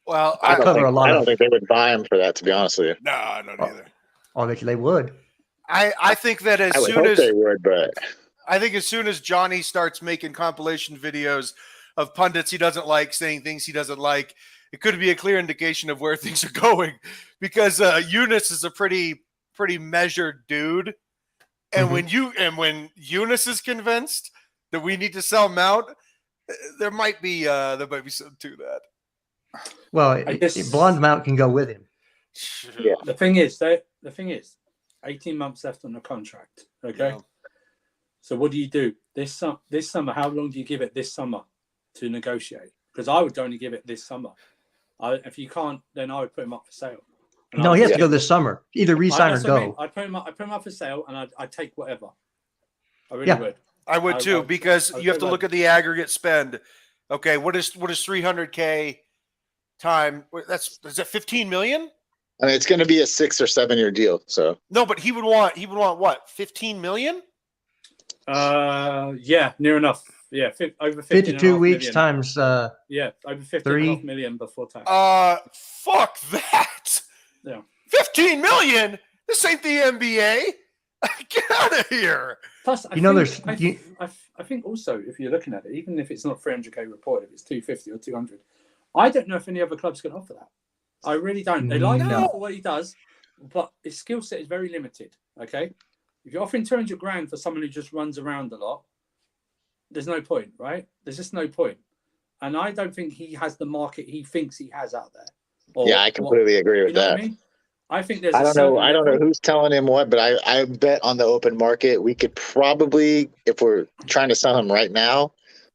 Well, I don't think they would buy him for that, to be honest with you. No, I don't either. I bet they would. I think that they would, but I think as soon as Johnny starts making compilation videos of pundits he doesn't like saying things he doesn't like, it could be a clear indication of where things are going, because Eunice is a pretty measured dude, and when Eunice is convinced that we need to sell Mount, there might be something to that. Well, Blonde Mount can go with him. Yeah. The thing is, 18 months left on the contract. Okay. Yeah. So what do you do this summer? How long do you give it this summer to negotiate? Because I would only give it this summer. If you can't, then I would put him up for sale. No, he has to go this summer. Either resign or go. I'd put him up for sale, and I'd take whatever. I really would. I would too, because you have to look at the aggregate spend. Okay, what is 300K time? Is that 15 million? I mean, it's going to be a 6 or 7 year deal. So no, but he would want what? 15 million? Yeah, near enough. Yeah, over 52 weeks million. times. Over 15.5 million before tax. Fuck that. Yeah. 15 million. This ain't the NBA. Get out of here. Plus, I think also, if you're looking at it, even if it's not 300K reported, if it's 250 or 200, I don't know if any other clubs can offer that. I really don't. They like him for what he does, but his skill set is very limited. Okay, if you're offering 200 grand for someone who just runs around a lot, there's no point, right? There's just no point. And I don't think he has the market he thinks he has out there. I completely agree with that. I mean? I think there's. I don't know who's telling him what, but I bet on the open market we could probably, if we're trying to sell him right now,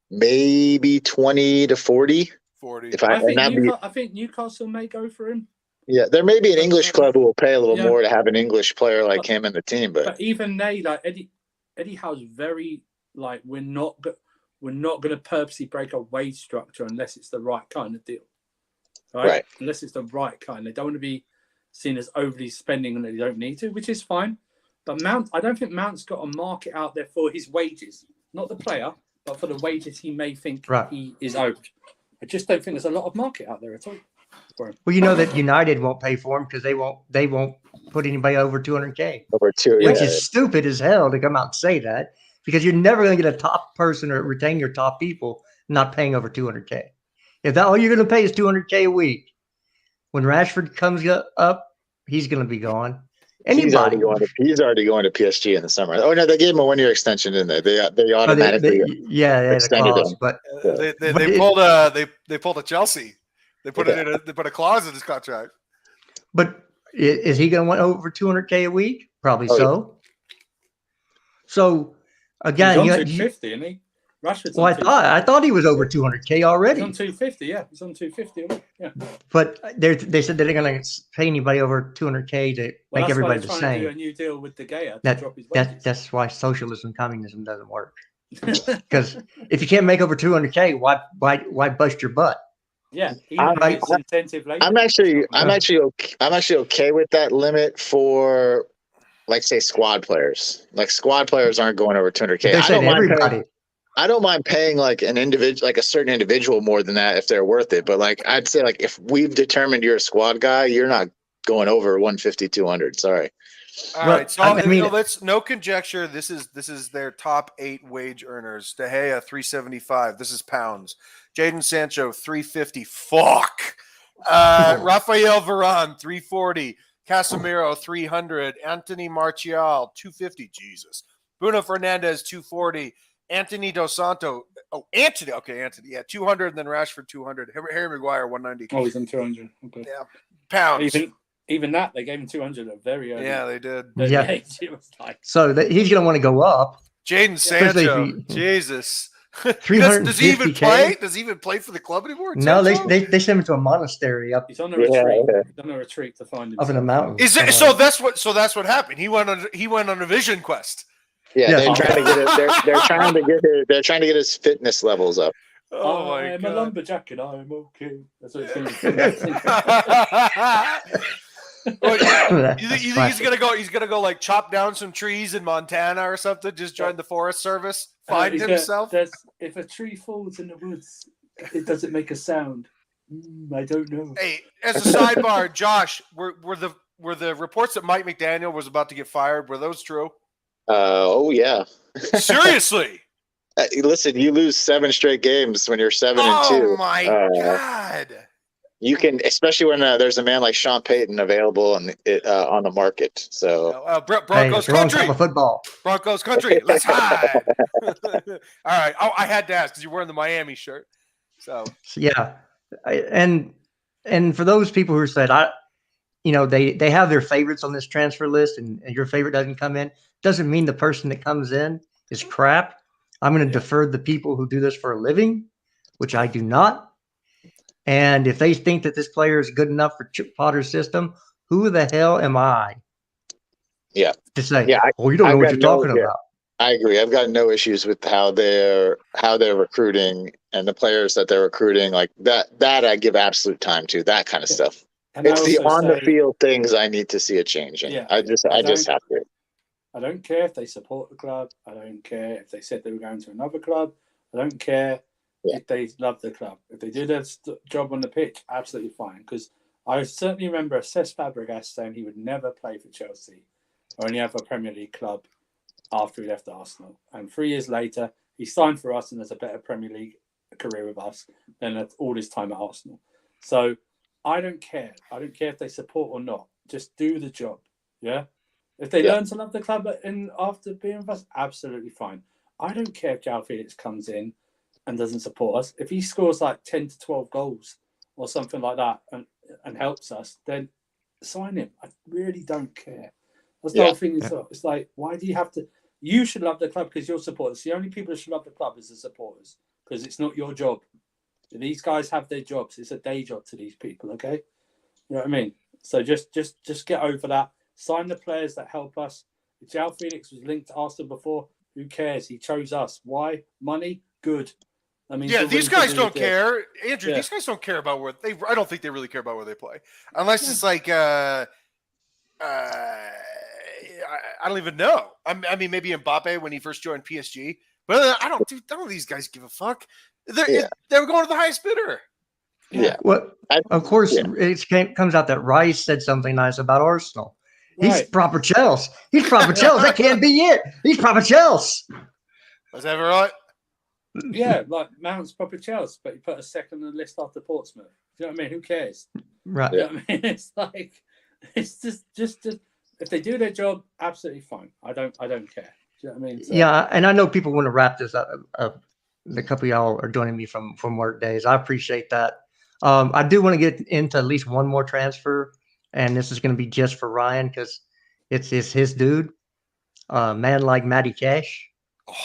maybe 20 to 40. 40. I think Newcastle may go for him. Yeah, there may be an English club who will pay a little more to have an English player like him in the team, but even they, like Eddie Howe's very like we're not going to purposely break a wage structure unless it's the right kind of deal, right? Unless it's the right kind. They don't want to be seen as overly spending and they don't need to, which is fine. But I don't think Mount's got a market out there for his wages, not the player, but for the wages he may think he is owed. I just don't think there's a lot of market out there at all for him. Well, you know that United won't pay for him because they won't put anybody over 200K. Which is stupid as hell to come out and say that, because you're never going to get a top person or retain your top people not paying over 200K. If that all you're going to pay is 200K a week, when Rashford comes up, he's going to be gone. Anybody. He's already going to PSG in the summer. Oh no, they gave him a 1 year extension, didn't they? They automatically they extended him. But they pulled a Chelsea. They put they put a clause in his contract. But is he going to want over 200K a week? Probably so. So again, he's on 250, isn't he? Rashford's I thought he was over 200K already. He's on 250, yeah. He's on 250 a week, yeah. But they said they're going to pay anybody over 200K to make everybody the same. To do a new deal with De Gea to drop his wages. That's why socialism, communism doesn't work. Because if you can't make over 200K, why bust your butt? Yeah, it's incentive labor. I'm actually okay with that limit for, like, say, squad players. Like, squad players aren't going over 200K. They're saying everybody. I don't mind paying like an individual, like a certain individual, more than that if they're worth it. But like, I'd say, like, if we've determined you're a squad guy, you're not going over 150, 200. Sorry. All right. So let's no conjecture. This is their top 8 wage earners. De Gea 375. This is pounds. Jadon Sancho 350. Fuck. Rafael Varane 340. Casemiro 300. Anthony Martial 250. Jesus. Bruno Fernandes 240. Anthony Dos Santos. Anthony. Yeah, 200. And then Rashford 200. Harry Maguire 190. Oh, he's on 200. Okay. Yeah, pounds. Even that they gave him 200 at very early. Yeah, they did. So he's going to want to go up. Jadon Sancho. Jesus. Does he even play? Does he even play for the club anymore? No, they sent him to a monastery up. He's on a retreat. He's on a retreat to find him up in the mountains. Is it? So that's what happened. He went on a vision quest. Yeah, they're trying to get it. They're trying to get his fitness levels up. Oh my I'm God. a lumberjack and I'm okay. That's what it's You think he's gonna go like chop down some trees in Montana or something? Just join the Forest Service, find himself. If a tree falls in the woods, it doesn't make a sound. I don't know. Hey, as a sidebar, Josh, were the reports that Mike McDaniel was about to get fired, were those true? Oh yeah. Seriously. Listen, you lose 7 straight games when you're 7-2. Oh my God. You can, especially when there's a man like Sean Payton available on the market. So Broncos country. Football. Broncos country. Let's hide. All right. Oh, I had to ask because you're wearing the Miami shirt. So yeah, and and for those people who said, they have their favorites on this transfer list, and your favorite doesn't come in, doesn't mean the person that comes in is crap. I'm going to defer the people who do this for a living, which I do not. And if they think that this player is good enough for Chip Potter's system, who the hell am I? Yeah. To say, yeah, you don't know what you're talking about. I agree. I've got no issues with how they're recruiting and the players that they're recruiting. Like that I give absolute time to, that kind of stuff. And it's the on the field things I need to see a change in. I just have to. I don't care if they support the club. I don't care if they said they were going to another club. I don't care if they love the club. If they do their job on the pitch, absolutely fine. Because I certainly remember Cesc Fabregas saying he would never play for Chelsea or any other Premier League club after he left Arsenal. And 3 years later, he signed for us and has a better Premier League career with us than all his time at Arsenal. So I don't care. I don't care if they support or not. Just do the job. Yeah? If they learn to love the club after being with us, absolutely fine. I don't care if João Felix comes in and doesn't support us. If he scores like 10 to 12 goals or something like that and helps us, then sign him. I really don't care. That's the whole thing. It's like, why do you have to? You should love the club because you're supporters. The only people that should love the club is the supporters because it's not your job. These guys have their jobs. It's a day job to these people, okay? You know what I mean? So just get over that. Sign the players that help us. If João Felix was linked to Arsenal before, who cares? He chose us. Why? Money? Good. I mean, these guys don't care. Andrew, these guys don't care about I don't think they really care about where they play. Unless it's like I don't even know. I mean, maybe Mbappe when he first joined PSG, but I don't. None of these guys give a fuck. They were going to the highest bidder. Yeah. Well, of course, it comes out that Rice said something nice about Arsenal. He's proper Chelsea. He's proper Chelsea. That can't be it. He's proper Chelsea. Was that right? Yeah, like Mount's proper Chelsea, but he put a second on the list after Portsmouth. Do you know what I mean? Who cares? Right. You know what I mean? It's like, it's just if they do their job, absolutely fine. I don't care. Do you know what I mean? So, yeah, and I know people want to wrap this up. A couple of y'all are joining me from work days. I appreciate that. I do want to get into at least one more transfer, and this is going to be just for Ryan because it's his dude, man like Matty Cash.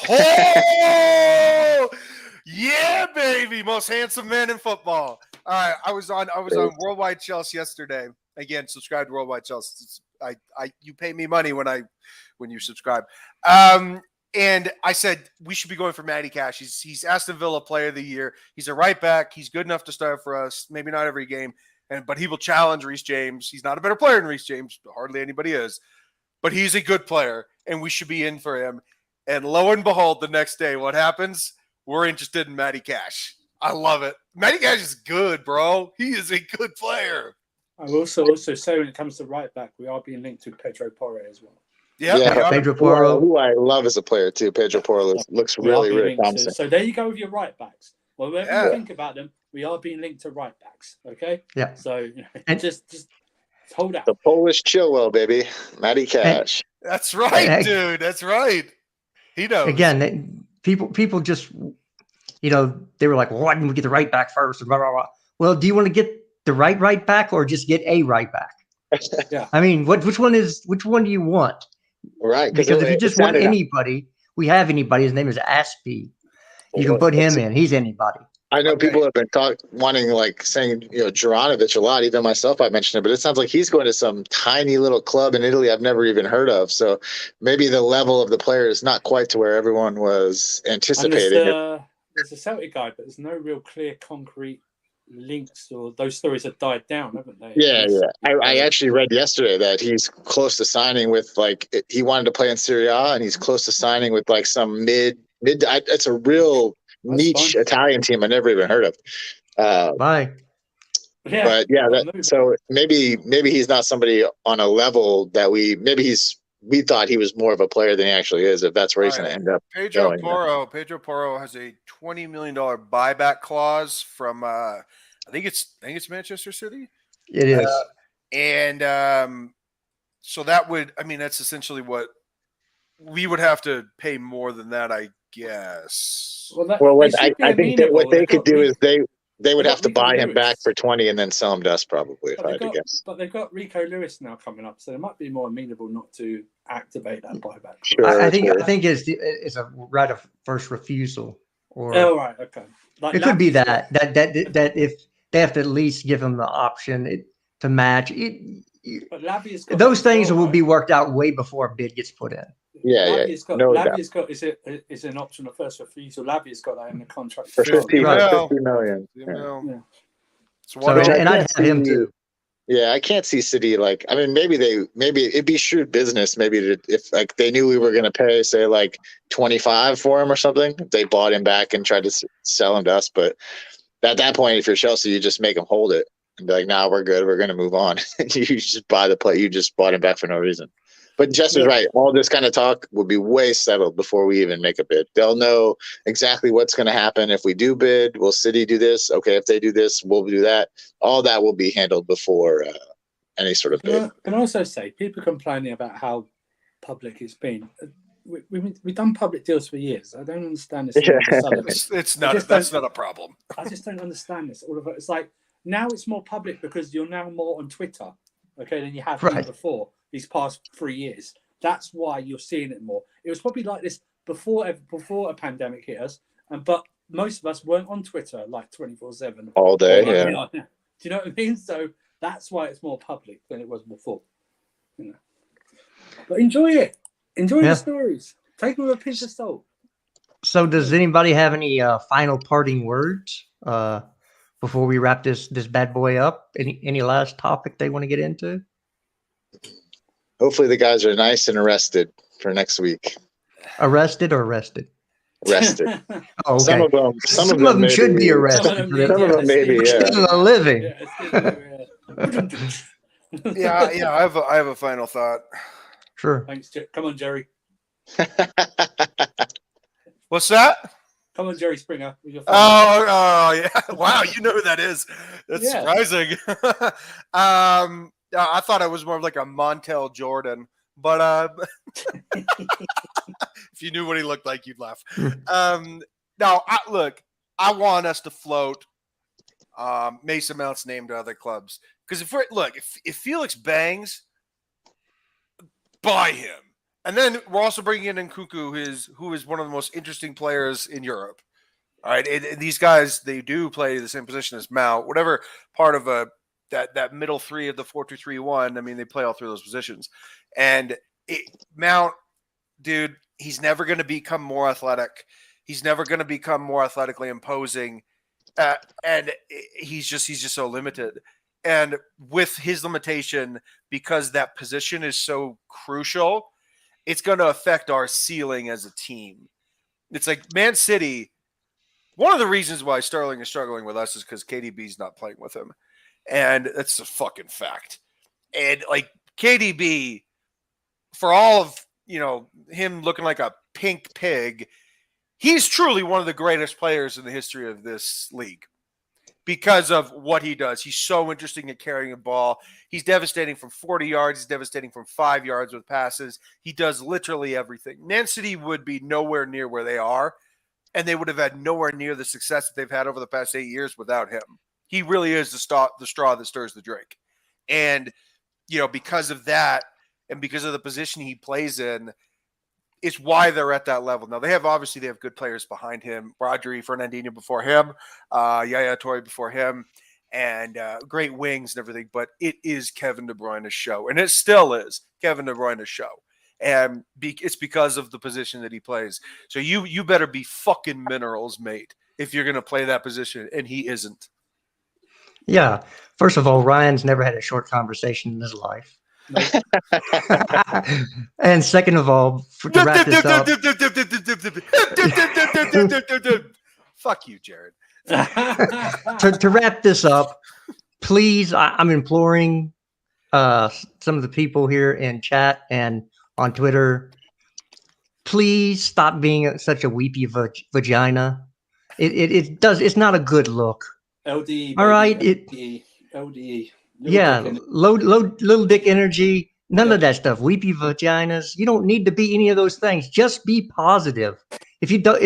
Oh, yeah, baby, most handsome man in football. All right, I was on Worldwide Chelsea yesterday. Again, subscribe to Worldwide Chelsea. You pay me money when you subscribe. And I said we should be going for Matty Cash. He's Aston Villa Player of the Year. He's a right back. He's good enough to start for us. Maybe not every game, but he will challenge Reece James. He's not a better player than Reece James. Hardly anybody is, but he's a good player, and we should be in for him. And lo and behold, the next day, what happens? We're interested in Matty Cash. I love it. Matty Cash is good, bro. He is a good player. I will also say when it comes to right back, we are being linked to Pedro Porro as well. Yeah, Pedro Porro, who I love as a player too. Pedro Porro looks really promising. So there you go with your right backs. Well, whenever you think about them, we are being linked to right backs. Okay. Yeah. So and just hold out. The Polish Chilwell, baby, Matty Cash. That's right, dude. That's right. He knows. Again, people just, they were like, well, why didn't we get the right back first? And blah, blah, blah. Well, do you want to get the right back or just get a right back? Yeah. I mean, which one do you want? Right. Because if you just want anybody, we have anybody. His name is Aspie. You can put him in. He's anybody. I know people have been wanting, like saying, Juranovic a lot. Even myself, I mentioned it, but it sounds like he's going to some tiny little club in Italy I've never even heard of. So maybe the level of the player is not quite to where everyone was anticipating. There's a Celtic guy, but there's no real clear, concrete links, or those stories have died down, haven't they? Yeah. I actually read yesterday that he's close to signing with, like, he wanted to play in Serie A, and he's close to signing with like some mid. It's a real niche Italian team I never even heard of. Bye. Yeah, but so maybe he's not somebody on a level that we thought he was more of a player than he actually is, if that's where he's going to end up. Pedro Porro has a $20 million buyback clause from I think it's Manchester City. It is. So that's essentially what we would have to pay more than that, I guess. I think that what they could do is They would They have got to Rico buy him Lewis. back for 20 and then sell him to us, probably, if I had to guess. But they've got Rico Lewis now coming up, so they might be more amenable not to activate that buyback. Sure, I think sure. I think it's a right of first refusal, or Oh, right, okay. Like it could be Lavia's that if they have to at least give him the option to match it. But Lavia's got Those that as things well, will right? be worked out way before a bid gets put in. Yeah, Lavia's got no doubt. is an option of first refusal. Lavia's got that in the contract For as well. 50, Right. 50 million. You Yeah. know. Yeah. So So, what and I'd can't have him see- too. Yeah, I can't see City like. I mean, maybe it'd be shrewd business. Maybe if like they knew we were going to pay, say like 25 for him or something, they bought him back and tried to sell him to us. But at that point, if you're Chelsea, you just make him hold it and be like, "Nah, we're good. We're going to move on." You just buy the play. You just bought him back for no reason. But Jester's right. All this kind of talk will be way settled before we even make a bid. They'll know exactly what's going to happen if we do bid. Will City do this? Okay, if they do this, we'll do that. All that will be handled before any sort of bid. Can I also say, people complaining about how public it's been. We've done public deals for years. I don't understand this. Yeah. All of a sudden. it's not that's not a problem. I just don't understand this. All of it. It's like now it's more public because you're now more on Twitter, okay, than you have been before these past 3 years. That's why you're seeing it more. It was probably like this before a pandemic hit us, but most of us weren't on Twitter like 24/7 all day. like Yeah. we are now. Do you know what I mean? So that's why it's more public than it was before. You know. But enjoy it. Enjoy the stories. Take them with a pinch of salt. So, does anybody have any final parting words before we wrap this bad boy up? Any last topic they want to get into? Hopefully the guys are nice and arrested for next week. Arrested or arrested? Arrested. Oh, okay. Some of them maybe, should be arrested. Some of them maybe, yeah. Still a living. Yeah, I have a final thought. Sure. Thanks, come on, Jerry. What's that? Come on, Jerry Springer. With your Oh, yeah. Wow, you know who that is. That's surprising. I thought I was more of like a Montel Jordan, but if you knew what he looked like, you'd laugh. No, look, I want us to float Mason Mount's name to other clubs. Because if Felix bangs, buy him. And then we're also bringing in Nkunku, who is one of the most interesting players in Europe. All right, these guys, they do play the same position as Mount. Whatever part of that middle three of the 4-2-3-1, I mean, they play all three of those positions. And Mount, dude, he's never going to become more athletic. He's never going to become more athletically imposing. And he's just so limited. And with his limitation, because that position is so crucial, it's going to affect our ceiling as a team. It's like Man City. One of the reasons why Sterling is struggling with us is because KDB's not playing with him. And that's a fucking fact. And like KDB, for all of, him looking like a pink pig, he's truly one of the greatest players in the history of this league. Because of what he does. He's so interesting at carrying a ball. He's devastating from 40 yards. He's devastating from 5 yards with passes. He does literally everything. Man City would be nowhere near where they are, and they would have had nowhere near the success that they've had over the past 8 years without him. He really is the straw that stirs the drink. And, because of that and because of the position he plays in, it's why they're at that level. Now, they have good players behind him. Rodri, Fernandinho before him, Yaya Toure before him, and great wings and everything. But it is Kevin De Bruyne's show, and it still is Kevin De Bruyne's show. And it's because of the position that he plays. So you better be fucking minerals, mate, if you're going to play that position, and he isn't. Yeah. First of all, Ryan's never had a short conversation in his life. And second of all, to wrap this up, fuck you, Jared. to wrap this up, please, I'm imploring some of the people here in chat and on Twitter, please stop being such a weepy vagina. It's not a good look. LDE. All right. LDE. Little dick energy. None of that stuff. Weepy vaginas. You don't need to be any of those things. Just be positive. If you don't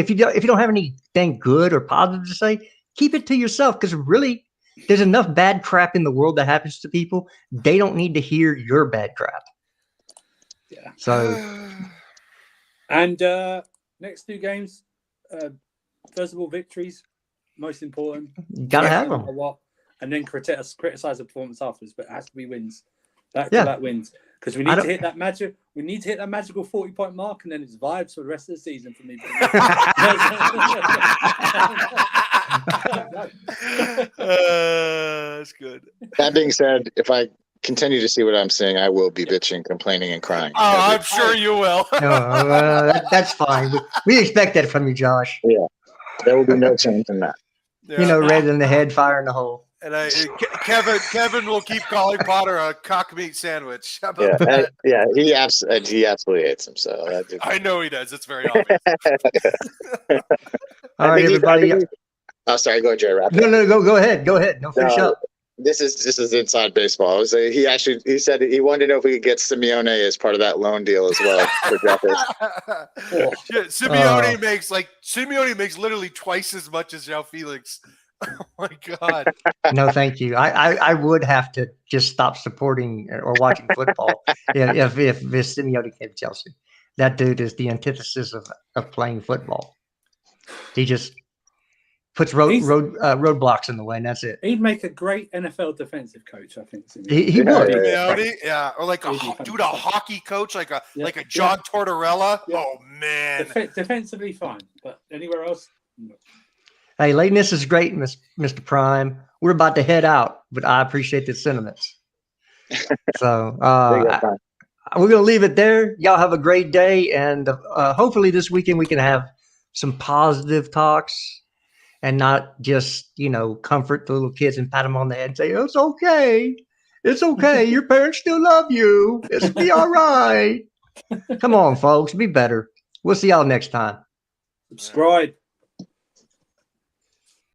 have anything good or positive to say, keep it to yourself, because really, there's enough bad crap in the world that happens to people. They don't need to hear your bad crap. Yeah. So, and next 2 games, first of all, victories, most important. you gotta have them. What, and then criticize the performance afterwards, but it has to be wins. Back wins, because we need to hit that magic. We need to hit that magical 40-point mark, and then it's vibes for the rest of the season for me. That's good. That being said, if I continue to see what I'm seeing, I will be bitching, complaining, and crying. Oh, I'm sure you will. That's fine. We expect that from you, Josh. Yeah, there will be no change in that. Yeah. Red in the head, fire in the hole. And Kevin will keep calling Potter a cock meat sandwich. How about that? He absolutely hates him. So I know he does. It's very obvious. All right, everybody. Sorry, go ahead, Jerry. No, go ahead. No, finish up. This is inside baseball. He said he wanted to know if we could get Simeone as part of that loan deal as well. Simeone makes literally twice as much as João Felix. Oh my God! No, thank you. I would have to just stop supporting or watching football if Simeone came to Chelsea. That dude is the antithesis of playing football. He just puts roadblocks in the way, and that's it. He'd make a great NFL defensive coach, I think. He would. Yeah, or like a hockey coach, like a John Tortorella. Yeah. Oh man, defensively fine, but anywhere else. No. Hey, Leighton, this is great, Mr. Prime. We're about to head out, but I appreciate the sentiments. So we're going to leave it there. Y'all have a great day, and hopefully this weekend we can have some positive talks and not just, comfort the little kids and pat them on the head and say, it's okay. It's okay. Your parents still love you. It'll be all right. Come on, folks. Be better. We'll see y'all next time. Subscribe.